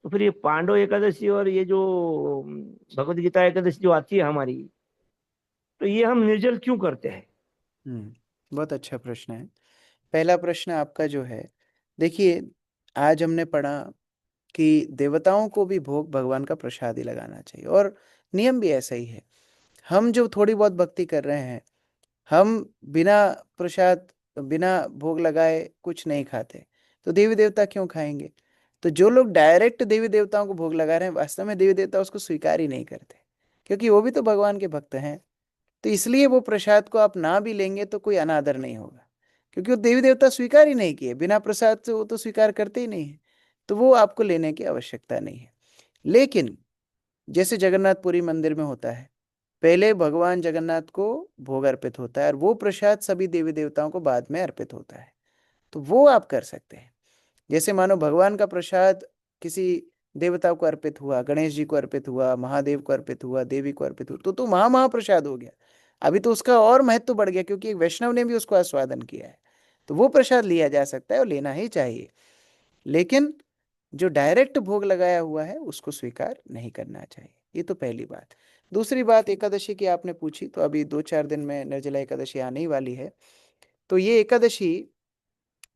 तो फिर ये पांडव एकादशी और ये जो भगवत गीता एकादशी जो आती है हमारी, तो ये हम निर्जल क्यों करते हैं? बहुत अच्छा प्रश्न है। पहला प्रश्न आपका जो है, देखिए, आज हमने पढ़ा कि देवताओं को भी भोग भगवान का प्रसाद ही लगाना चाहिए, और नियम भी ऐसा ही है। हम जो थोड़ी बहुत भक्ति कर रहे हैं, हम बिना प्रसाद, बिना भोग लगाए कुछ नहीं खाते, तो देवी देवता क्यों खाएंगे? तो जो लोग डायरेक्ट देवी देवताओं को भोग लगा रहे हैं, वास्तव में देवी देवता उसको स्वीकार ही नहीं करते, क्योंकि वो भी तो भगवान के भक्त हैं। तो इसलिए वो प्रसाद को आप ना भी लेंगे तो कोई अनादर नहीं होगा, क्योंकि वो देवी देवता स्वीकार ही नहीं किए, बिना प्रसाद से वो तो स्वीकार करते ही नहीं है, तो वो आपको लेने की आवश्यकता नहीं है। लेकिन जैसे जगन्नाथपुरी मंदिर में होता है पहले भगवान जगन्नाथ को भोग अर्पित होता है और वो प्रसाद सभी देवी देवताओं को बाद में अर्पित होता है। तो वो आप कर सकते हैं। जैसे मानो भगवान का प्रसाद किसी देवता को अर्पित हुआ, गणेश जी को अर्पित हुआ, महादेव को अर्पित हुआ, देवी को अर्पित हुआ, तो महाप्रसाद हो गया। अभी तो उसका और महत्व बढ़ गया क्योंकि एक वैष्णव ने भी उसको आस्वादन किया है। तो वो प्रसाद लिया जा सकता है और लेना ही चाहिए, लेकिन जो डायरेक्ट भोग लगाया हुआ है उसको स्वीकार नहीं करना चाहिए। ये तो पहली बात। दूसरी बात, एकादशी की आपने पूछी, तो अभी 2-4 दिन में निर्जला एकादशी आने ही वाली है। तो ये एकादशी,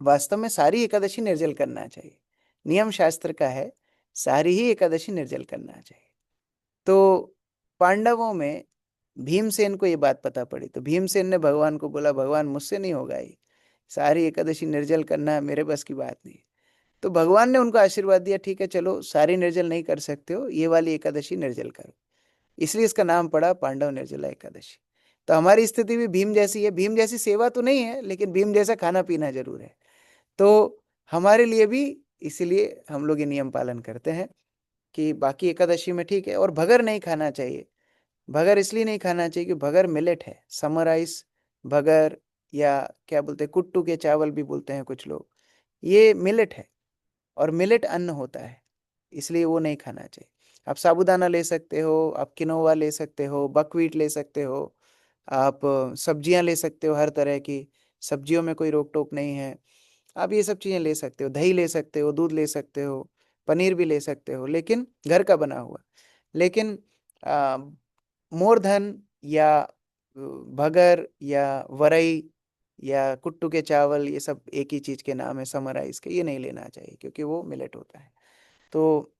वास्तव में सारी एकादशी निर्जल करना चाहिए, नियम शास्त्र का है, सारी ही एकादशी निर्जल करना चाहिए। तो पांडवों में भीमसेन को ये बात पता पड़ी, तो भीमसेन ने भगवान को बोला, भगवान मुझसे नहीं होगा, ये सारी एकादशी निर्जल करना है, मेरे बस की बात नहीं। तो भगवान ने उनको आशीर्वाद दिया, ठीक है चलो सारी निर्जल नहीं कर सकते हो, ये वाली एकादशी निर्जल करो। इसलिए इसका नाम पड़ा पांडव निर्जला एकादशी। तो हमारी स्थिति भी भीम जैसी है। भीम जैसी सेवा तो नहीं है, लेकिन भीम जैसा खाना पीना जरूर है। तो हमारे लिए भी इसीलिए हम लोग ये नियम पालन करते हैं कि बाकी एकादशी में ठीक है। और भगर नहीं खाना चाहिए। भगर इसलिए नहीं खाना चाहिए कि भगर मिलेट है, समर राइस भगर, या क्या बोलते हैं, कुट्टू के चावल भी बोलते हैं कुछ लोग, ये मिलेट है और मिलेट अन्न होता है, इसलिए वो नहीं खाना चाहिए। आप साबूदाना ले सकते हो, आप किनोवा ले सकते हो, बकव्हीट ले सकते हो, आप सब्जियां ले सकते हो, हर तरह की सब्जियों में कोई रोक टोक नहीं है। आप ये सब चीज़ें ले सकते हो, दही ले सकते हो, दूध ले सकते हो, पनीर भी ले सकते हो, लेकिन घर का बना हुआ। लेकिन मोर धन या भगर या वरई या कुट्टू के चावल, ये सब एक ही चीज़ के नाम है, समर राइस के, ये नहीं लेना चाहिए क्योंकि वो मिलेट होता है। तो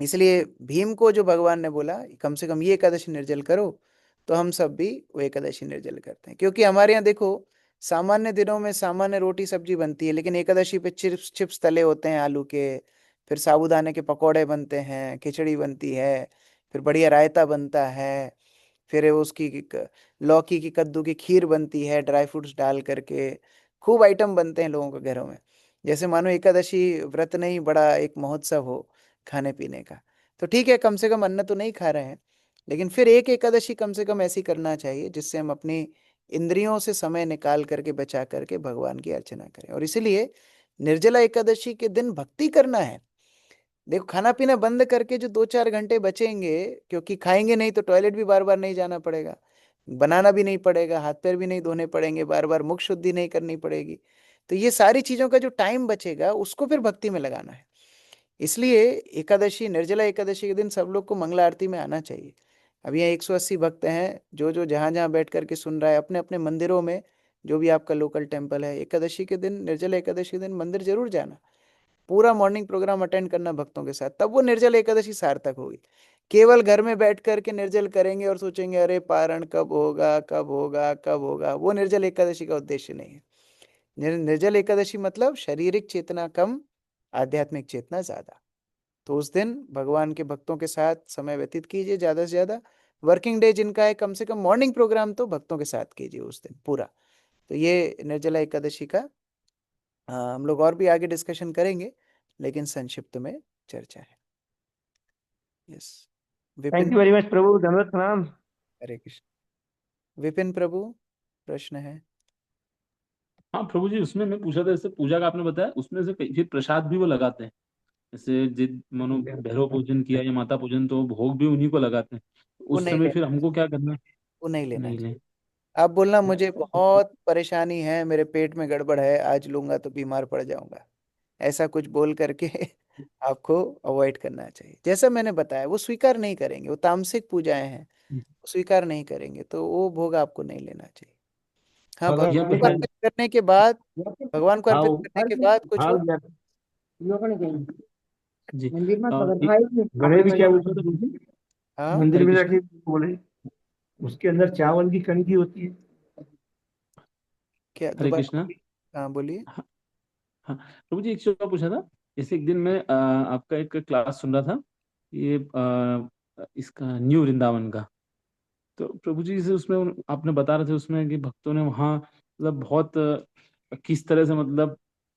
इसलिए भीम को जो भगवान ने बोला कम से कम ये एकादशी निर्जल करो, तो हम सब भी वो एकादशी निर्जल करते हैं। क्योंकि हमारे यहाँ देखो, सामान्य दिनों में सामान्य रोटी सब्जी बनती है, लेकिन एकादशी पे चिप्स चिप्स तले होते हैं आलू के, फिर साबूदाने के पकौड़े बनते हैं, खिचड़ी बनती है, फिर बढ़िया रायता बनता है, फिर उसकी लौकी की कद्दू की खीर बनती है ड्राई फ्रूट्स डाल करके। खूब आइटम बनते हैं लोगों के घरों में, जैसे मानो एकादशी व्रत नहीं, बड़ा एक महोत्सव हो खाने पीने का। तो ठीक है, कम से कम अन्न तो नहीं खा रहे हैं, लेकिन फिर एक एकादशी कम से कम ऐसी करना चाहिए जिससे हम अपनी इंद्रियों से समय निकाल करके, बचा करके भगवान की अर्चना करें। और इसीलिए निर्जला एकादशी के दिन भक्ति करना है। देखो, खाना पीना बंद करके जो 2-4 घंटे बचेंगे, क्योंकि खाएंगे नहीं तो टॉयलेट भी बार बार नहीं जाना पड़ेगा, बनाना भी नहीं पड़ेगा, हाथ पैर भी नहीं धोने पड़ेंगे, बार बार मुख शुद्धि नहीं करनी पड़ेगी। तो ये सारी चीजों का जो टाइम बचेगा उसको फिर भक्ति में लगाना है। इसलिए एकादशी, निर्जला एकादशी के दिन सब लोग को मंगला आरती में आना चाहिए। अब यहाँ 180 भक्त हैं, जो जो जहाँ जहाँ बैठ करके सुन रहा है, अपने अपने मंदिरों में, जो भी आपका लोकल टेम्पल है, एकादशी के दिन, निर्जला एकादशी के दिन मंदिर जरूर जाना, पूरा मॉर्निंग प्रोग्राम अटेंड करना भक्तों के साथ, तब वो निर्जल एकादशी सार्थक होगी। केवल घर में बैठ करके निर्जल करेंगे और सोचेंगे अरे पारण कब होगा, कब होगा, कब होगा, वो निर्जल एकादशी का उद्देश्य नहीं है। निर्जल एकादशी मतलब शारीरिक चेतना कम, आध्यात्मिक चेतना ज्यादा। तो उस दिन भगवान के भक्तों के साथ समय व्यतीत कीजिए ज्यादा से ज्यादा। वर्किंग डे जिनका है, कम से कम मॉर्निंग प्रोग्राम तो भक्तों के साथ कीजिए उस दिन पूरा। तो ये निर्जला एकादशी का हम लोग और भी आगे डिस्कशन करेंगे, लेकिन संक्षिप्त में चर्चा है। Yes, thank Vipin. You very much प्रभु, धन्यवाद प्रणाम। हरे कृष्ण। विपिन प्रभु, प्रश्न है? हाँ प्रभु जी, उसमें मैं पूछा था, जैसे पूजा का आपने बताया, उसमें से फिर प्रसाद भी वो लगाते हैं, जैसे जिद मनो भैरव पूजन किया या माता पूजन, तो भोग भी उन्हीं को लगाते हैं। वो उस नहीं समय फिर लेना, हमको क्या करना है? वो नहीं लेना नहीं चाहिए। ले। आप बोलना मुझे बहुत परेशानी है, मेरे पेट में गड़बड़ है, आज लूंगा तो बीमार पड़ जाऊंगा, ऐसा कुछ बोल करके आपको अवॉइड करना चाहिए। जैसा मैंने बताया, वो स्वीकार नहीं करेंगे, वो तामसिक पूजाएं हैं, स्वीकार नहीं करेंगे, तो वो भोग आपको नहीं लेना चाहिए। हाँ, या भगवान को फिर अर्पित करने के बाद, भगवान को हाँ अर्पित करने के बाद कुछ हो। जी गणेश भी क्या बोलते थे, हाँ, मंदिर हरे में कृष्ण। जाके बोले, उसके अंदर चावल की कणकी होती है। क्या हरे दोबारा कृष्णा। बोलिए? हाँ बोलिए। हाँ हाँ, प्रभु जी एक चीज और पूछा था। जैसे एक दिन मैं आपका एक क्लास सुन रहा था, ये इसका न्यू वृंदावन का। तो प्रभु जी से उसमें आपने बता रहे थे उसमें कि भक्तों ने वहाँ मतलब बहुत किस तरह से मतलब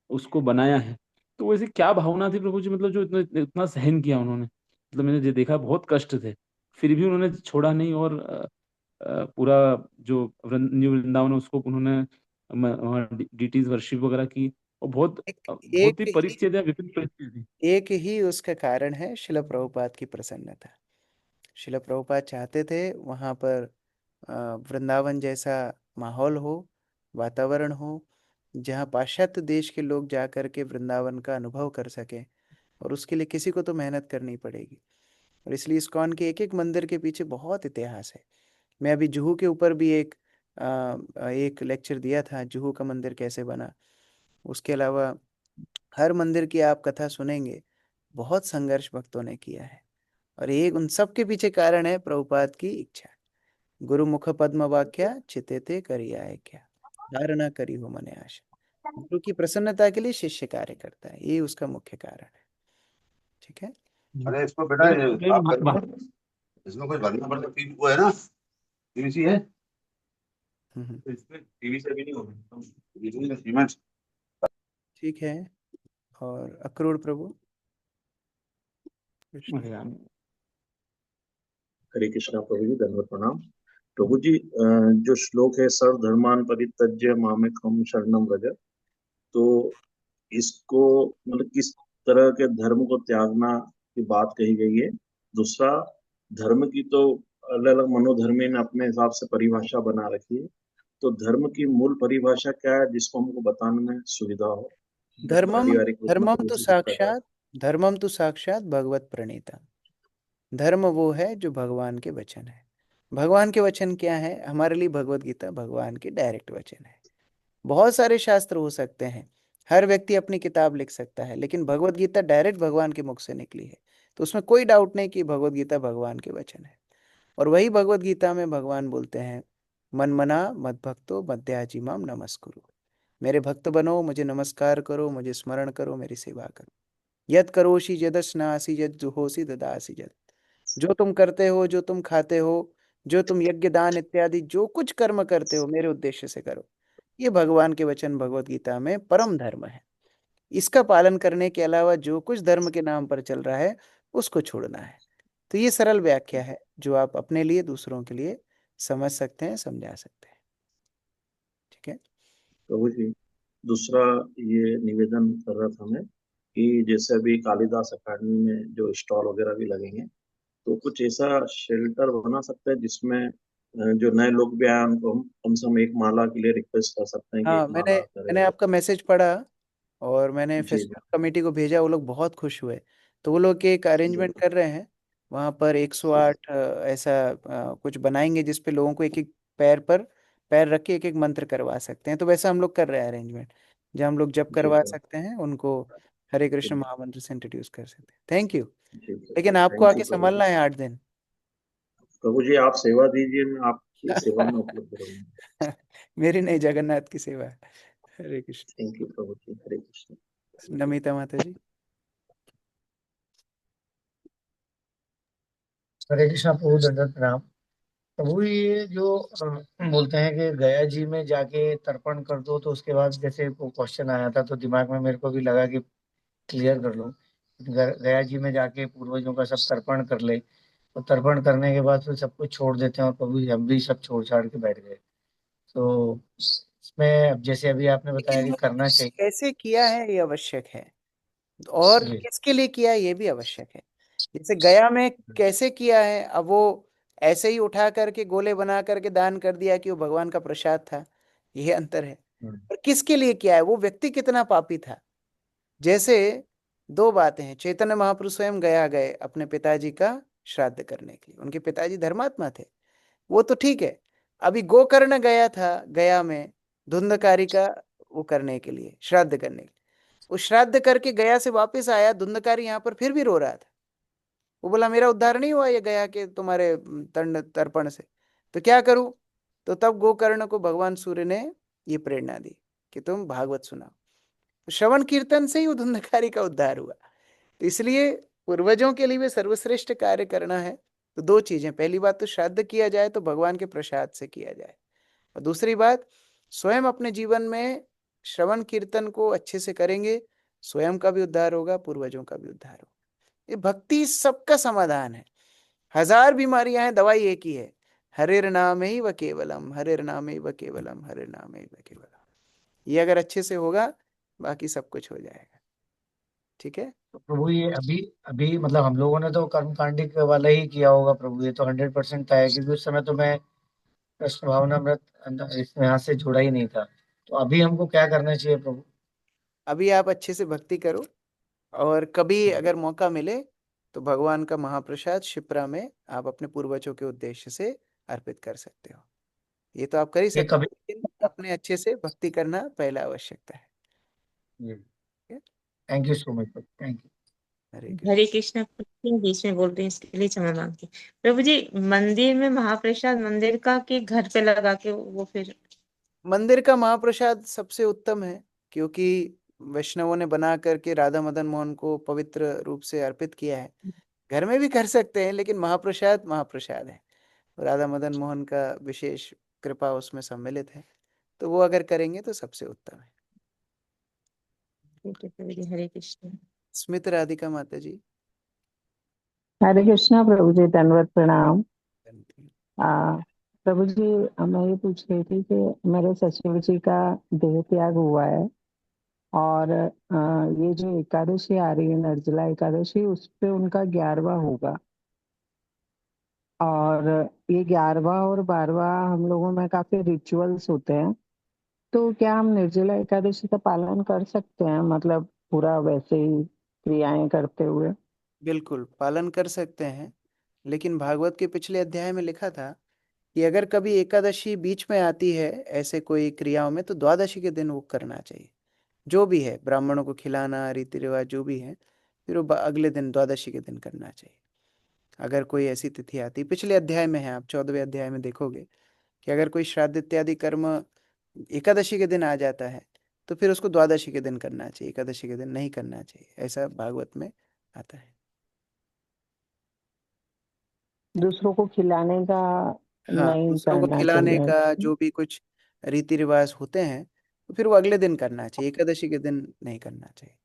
उसको बनाया है। तो वैसे क्या भावना थी प्रभु जी, मतलब जो इतना इतना सहन किया उन्होंने, मतलब मैंने जो देखा बहुत कष्ट थे, फिर भी उन्होंने छोड़ा नहीं और पूरा जो न्यू वृंदावन है उसको उन्होंने वहाँ डीटीज वर्शिप वगैरह की, और बहुत बहुत ही एक ही परिच्छेद है, विभिन्न परिच्छेद है। एक ही उसका कारण है शिला प्रभुपाद की प्रसन्नता। शिला प्रभुपाद चाहते थे वहाँ पर वृंदावन जैसा माहौल हो, वातावरण हो, जहाँ पाश्चात्य देश के लोग जा कर के वृंदावन का अनुभव कर सकें, और उसके लिए किसी को तो मेहनत करनी पड़ेगी। और इसलिए इस्कॉन के एक एक मंदिर के पीछे बहुत इतिहास है। मैं अभी जुहू के ऊपर भी एक लेक्चर दिया था, जुहू का मंदिर कैसे बना। उसके अलावा हर मंदिर की आप कथा सुनेंगे, बहुत संघर्ष भक्तों ने किया है, और एक उन सब के पीछे कारण है प्रभुपाद की इच्छा। गुरु मुख पद्म वाक्या चितेते करिया है क्या, धारणा करी हो मने आशा। गुरु की प्रसन्नता के लिए शिष्य कार्य करता है, ये उसका मुख्य कारण है। ठीक है। अरे इसको बेटा लेकिन ये लेकिन साफ कर दो, इसमें कुछ भरना पड़ता वो है ना, पीवीसी है तो इसमें पीवीसी भी नहीं होगा, सीमेंट। ठीक है। और अक्रूर प्रभु हरे कृष्णा प्रभु जी, धन्यवाद प्रणाम। प्रभु जी जो श्लोक है सर्वधर्मान परित्यज्य मामेकम शरणम व्रज, तो इसको मतलब किस तरह के धर्म को त्यागना की बात कही गई है? दूसरा, धर्म की तो अलग अलग मनोधर्मी ने अपने हिसाब से परिभाषा बना रखी है, तो धर्म की मूल परिभाषा क्या है जिसको हमको बताने में सुविधा हो? धर्मम पारिवारिक रूप में थोड़ी सी दिक्कत है। धर्मम तो साक्षात भगवत प्रणीता। धर्म वो है जो भगवान के वचन है। भगवान के वचन क्या है? हमारे लिए भगवत गीता भगवान के डायरेक्ट वचन है। बहुत सारे शास्त्र हो सकते हैं, हर व्यक्ति अपनी किताब लिख सकता है, लेकिन भगवत गीता डायरेक्ट भगवान के मुख से निकली है, तो उसमें कोई डाउट नहीं कि भगवत गीता भगवान के वचन है। और वही भगवत गीता में भगवान बोलते हैं, मन मना मद भक्तो मध्याजिमाम नमस्कुरु। मेरे भक्त बनो, मुझे नमस्कार करो, मुझे स्मरण करो, मेरी सेवा करो। यद करोषि यदस्नासि यद जुहोसि ददासि यद। जो तुम करते हो, जो तुम खाते हो, जो तुम यज्ञ दान इत्यादि जो कुछ कर्म करते हो, मेरे उद्देश्य से करो। ये भगवान के वचन भगवत गीता में परम धर्म है। इसका पालन करने के अलावा जो कुछ धर्म के नाम पर चल रहा है उसको छोड़ना है। तो ये सरल व्याख्या है जो आप अपने लिए, दूसरों के लिए समझ सकते हैं, समझा सकते हैं। ठीक है प्रभु जी, दूसरा ये निवेदन कर रहा था मैं कि जैसे अभी कालिदास अकादमी में जो स्टॉल वगैरह भी लगेंगे, तो कुछ ऐसा शेल्टर बना सकते हैं जिसमें जो नए लोग भी आए उनको हम कम से कम एक माला के लिए रिक्वेस्ट कर सकते हैं कि एक हाँ, मैंने माला मैंने करे। आपका मैसेज पढ़ा और मैंने जी जी फेस्टिवल कमेटी को भेजा, वो लोग बहुत खुश हुए। तो वो लोग एक अरेंजमेंट कर रहे हैं, वहाँ पर 108 ऐसा कुछ बनाएंगे जिस पे लोगों को एक एक पैर रख के एक एक मंत्र करवा सकते हैं। तो वैसा हम लोग कर रहे हैं अरेंजमेंट, जहाँ हम लोग जप ठीक करवा है, सकते हैं, उनको हरे कृष्ण ठीक महामंत्र से इंट्रोड्यूस कर सकते हैं। Thank you. ठीक है। लेकिन आपको थैंक यू आके प्रभु जी। संभालना है 8 दिन। प्रभु जी आप सेवा दीजिए, मैं आपकी सेवा में उपलब्ध रहूंगा। मेरी नहीं, जगन्नाथ की सेवा है। हरे कृष्ण। थैंक यू प्रभु जी, हरे कृष्ण। नमिता माता जी। हरे कृष्णा प्रभु, दंडवत प्रणाम। प्रभु ये जो बोलते हैं कि गया जी में जाके तर्पण कर दो, तो उसके बाद जैसे वो क्वेश्चन आया था तो दिमाग में मेरे को भी लगा कि क्लियर कर लो। गया जी में जाके पूर्वजों का सब तर्पण कर ले, तो तर्पण करने के बाद फिर सब कुछ छोड़ देते हैं, और प्रभु जी हम भी सब छोड़ छाड़ के बैठ गए। तो इसमें अब जैसे अभी आपने बताया लेकिन कि वो करना चाहिए। कैसे किया है ये आवश्यक है, और जी किसके लिए किया ये भी आवश्यक है। जैसे गया में कैसे किया है, अब वो ऐसे ही उठा करके गोले बना करके दान कर दिया कि वो भगवान का प्रसाद था, ये अंतर है। और किसके लिए किया है, वो व्यक्ति कितना पापी था। जैसे दो बातें हैं, चैतन्य महापुरुष स्वयं गया गए अपने पिताजी का श्राद्ध करने के लिए, उनके पिताजी धर्मात्मा थे, वो तो ठीक है। अभी गोकर्ण गया था गया में धुंधकारी का वो करने के लिए, श्राद्ध करने के लिए। वो श्राद्ध करके गया से वापस आया, धुंधकारी यहाँ पर फिर भी रो रहा था। वो बोला मेरा उद्धार नहीं हुआ ये गया के तुम्हारे तंड तर्पण से, तो क्या करूं। तो तब गोकर्ण को भगवान सूर्य ने ये प्रेरणा दी कि तुम भागवत सुनाओ। तो श्रवण कीर्तन से ही वो धुंधकारी का उद्धार हुआ। तो इसलिए पूर्वजों के लिए भी सर्वश्रेष्ठ कार्य करना है तो दो चीजें, पहली बात तो श्राद्ध किया जाए तो भगवान के प्रसाद से किया जाए, और दूसरी बात स्वयं अपने जीवन में श्रवण कीर्तन को अच्छे से करेंगे, स्वयं का भी उद्धार होगा, पूर्वजों का भी उद्धार होगा। ये भक्ति सबका समाधान है। 1000 बीमारियां हैं, दवाई एक ही है, हरिर्नामैव केवलम, हरिर्नामैव केवलम, हरिर्नामैव केवलम। ये अगर अच्छे से होगा बाकी सब कुछ हो जाएगा। ठीक है। तो प्रभु ये अभी अभी मतलब हम लोगों ने तो कर्मकांडिक वाला ही किया होगा प्रभु, ये तो 100% था, क्योंकि उस समय तो मैं कृष्ण भावनामृत इसमें यहाँ से जुड़ा ही नहीं था। तो अभी हमको क्या करना चाहिए प्रभु? अभी आप अच्छे से भक्ति करो, और कभी अगर मौका मिले तो भगवान का महाप्रसाद शिप्रा में आप अपने पूर्वजों के उद्देश्य से अर्पित कर सकते हो। ये तो आप कर ही ये सकते कभी हो, लेकिन अपने अच्छे से भक्ति करना पहला आवश्यकता है। Thank you so much, thank you. Hare Krishna. Hare Krishna. बीच में बोल रही हूँ, इसके लिए क्षमा मांगती हूँ। प्रभु जी, मंदिर में महाप्रसाद मंदिर का कि घर पे लगा के वो फिर? मंदिर का महाप्रसाद सबसे उत्तम है, क्योंकि वैष्णवों ने बना करके राधा मदन मोहन को पवित्र रूप से अर्पित किया है। घर में भी कर सकते हैं, लेकिन महाप्रसाद महाप्रसाद है, राधा मदन मोहन का विशेष कृपा उसमें सम्मिलित है, तो वो अगर करेंगे तो सबसे उत्तम है। ठीक है प्रभु जी, हरे कृष्ण। स्मित राधिका माता जी। हरे कृष्णा प्रभु जी, दंडवत प्रणाम। प्रभु जी, मैं ये पूछ रही थी कि मेरे ससुर जी का देह त्याग हुआ है, और ये जो एकादशी आ रही है, निर्जला एकादशी, उस पे उनका 11वां होगा, और ये 11वां और 12वां हम लोगों में काफी रिचुअल्स होते हैं, तो क्या हम निर्जला एकादशी का पालन कर सकते हैं, मतलब पूरा वैसे ही क्रियाएं करते हुए? बिल्कुल पालन कर सकते हैं, लेकिन भागवत के पिछले अध्याय में लिखा था कि अगर कभी एकादशी बीच में आती है ऐसे कोई क्रियाओं में, तो द्वादशी के दिन वो करना चाहिए। जो भी है, ब्राह्मणों को खिलाना, रीति रिवाज जो भी है, फिर वो अगले दिन द्वादशी के दिन करना चाहिए। अगर कोई ऐसी तिथि आती, पिछले अध्याय में है, आप 14वें अध्याय में देखोगे कि अगर कोई श्राद्ध इत्यादि कर्म एकादशी के दिन आ जाता है तो फिर उसको द्वादशी के दिन करना चाहिए, एकादशी के दिन नहीं करना चाहिए, ऐसा भागवत में आता है। दूसरों को खिलाने का हाँ, नहीं दूसरों को करना खिलाने चाहिए? का जो भी कुछ रीति रिवाज होते हैं तो फिर वो अगले दिन करना चाहिए, एकादशी के दिन नहीं करना चाहिए।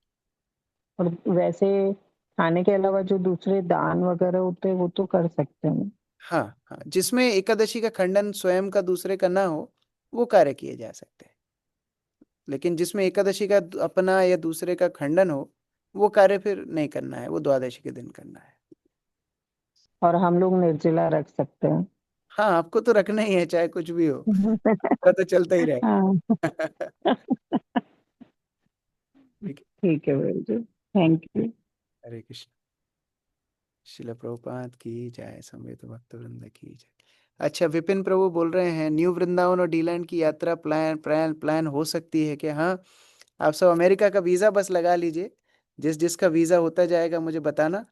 और वैसे खाने के अलावा जो दूसरे दान वगैरह होते हैं वो तो कर सकते हैं? हाँ हाँ, जिसमें एकादशी का खंडन स्वयं का दूसरे का ना हो वो कार्य किए जा सकते हैं, लेकिन जिसमें एकादशी का अपना या दूसरे का खंडन हो वो कार्य फिर नहीं करना है, वो द्वादशी के दिन करना है। और हम लोग निर्जला रख सकते हैं? हाँ, आपको तो रखना ही है, चाहे कुछ भी हो, आपका तो चलता ही हाँ। रहेगा। ठीक है। ठीक है भाई जी, थैंक यू। हरे कृष्ण। शिला प्रभुपाद की जय, समेत भक्त वृंद की जय। अच्छा, विपिन प्रभु बोल रहे हैं न्यू वृंदावन और डीलैंड की यात्रा प्लान हो सकती है कि हाँ, आप सब अमेरिका का वीज़ा बस लगा लीजिए, जिस जिसका वीज़ा होता जाएगा मुझे बताना,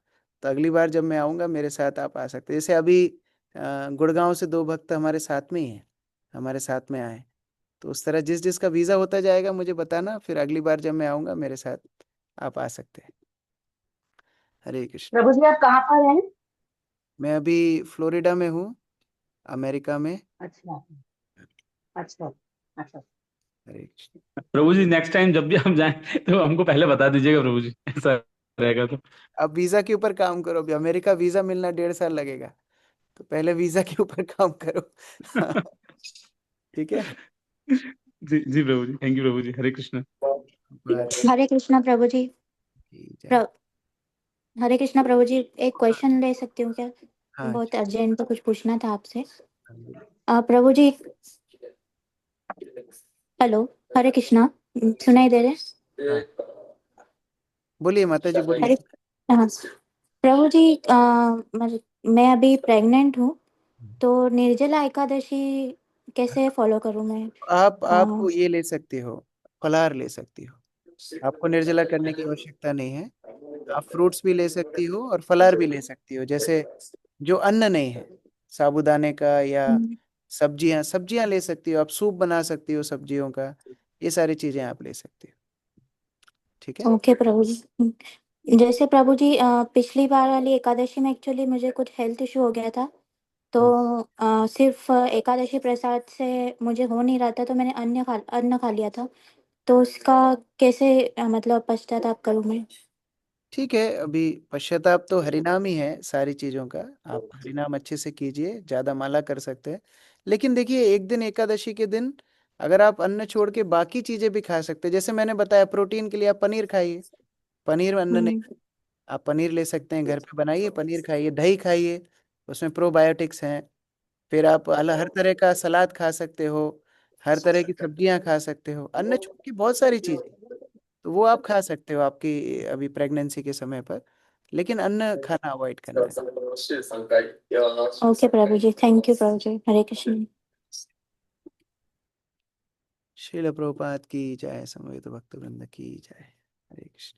तो अगली बार जब मैं आऊँगा मेरे साथ आप आ सकते हैं। जैसे अभी गुड़गांव से 2 भक्त हमारे साथ में ही हैं, हमारे साथ में आए, तो उस तरह जिस जिसका वीज़ा होता जाएगा मुझे बताना, फिर अगली बार जब मैं आऊँगा मेरे साथ आप आ सकते हैं। हरे कृष्ण। प्रभु जी, आप कहाँ पर हैं? मैं अभी फ्लोरिडा में हूँ, अमेरिका में। अच्छा अच्छा अच्छा। हरे कृष्ण। प्रभु जी, नेक्स्ट टाइम जब भी हम जाएं तो हमको पहले बता दीजिएगा प्रभु जी, ऐसा रहेगा तो। अब वीज़ा के ऊपर काम करो, अभी अमेरिका वीज़ा मिलना 1.5 साल लगेगा, तो पहले वीज़ा के ऊपर काम करो। ठीक है। जी जी प्रभु जी, थैंक यू प्रभु जी, हरे कृष्ण। हरे कृष्णा प्रभु जी। जय। प्र, हरे कृष्णा प्रभु जी, एक क्वेश्चन ले सकती हूँ क्या? हाँ। बहुत अर्जेंट तो कुछ पूछना था आपसे। प्रभु जी, हेलो, हरे कृष्णा, सुनाई दे रहे? हाँ, बोलिए माता जी, बोलिए। हरे, हाँ प्रभु जी, मैं अभी प्रेग्नेंट हूँ, तो निर्जला एकादशी कैसे फॉलो करूँ मैं? आप ये ले सकती हो, फलाहार ले सकती हो, आपको निर्जला करने की आवश्यकता नहीं है। आप फ्रूट्स भी ले सकती हो और फलाहार भी ले सकती हो, जैसे जो अन्न नहीं है, साबूदाने का या सब्जियां सब्जियां ले सकती हो, आप सूप बना सकती हो सब्जियों का, ये सारी चीजें आप ले सकती हो। ठीक है। ओके प्रभु जी। जैसे प्रभु जी, पिछली बार वाली एकादशी में एक्चुअली मुझे कुछ हेल्थ इशू हो गया था, तो सिर्फ एकादशी प्रसाद से मुझे हो नहीं रहा था, तो मैंने अन्न खा लिया था, तो उसका कैसे मतलब पश्चाताप करूँ मैं? ठीक है, अभी पश्चाताप तो हरिनाम ही है सारी चीजों का। आप हरिनाम अच्छे से कीजिए, ज्यादा माला कर सकते हैं। लेकिन देखिए, एक दिन एकादशी के दिन अगर आप अन्न छोड़ के बाकी चीजें भी खा सकते हैं, जैसे मैंने बताया प्रोटीन के लिए आप पनीर खाइए, पनीर अन्न नहीं, आप पनीर ले सकते हैं, घर पे बनाइए पनीर खाइए, दही खाइए, उसमें प्रोबायोटिक्स हैं। फिर आप हर तरह का सलाद खा सकते हो, हर तरह की सब्जियां खा सकते हो, अन्न छोड़ के बहुत सारी चीजें, तो वो आप खा सकते हो आपकी अभी प्रेगनेंसी के समय पर, लेकिन अन्न खाना अवॉइड करना है। ओके प्रभु जी, थैंक यू प्रभु जी। हरे कृष्ण। श्रील प्रभुपाद की जय, समवेत भक्त वृंद की जय। हरे कृष्ण।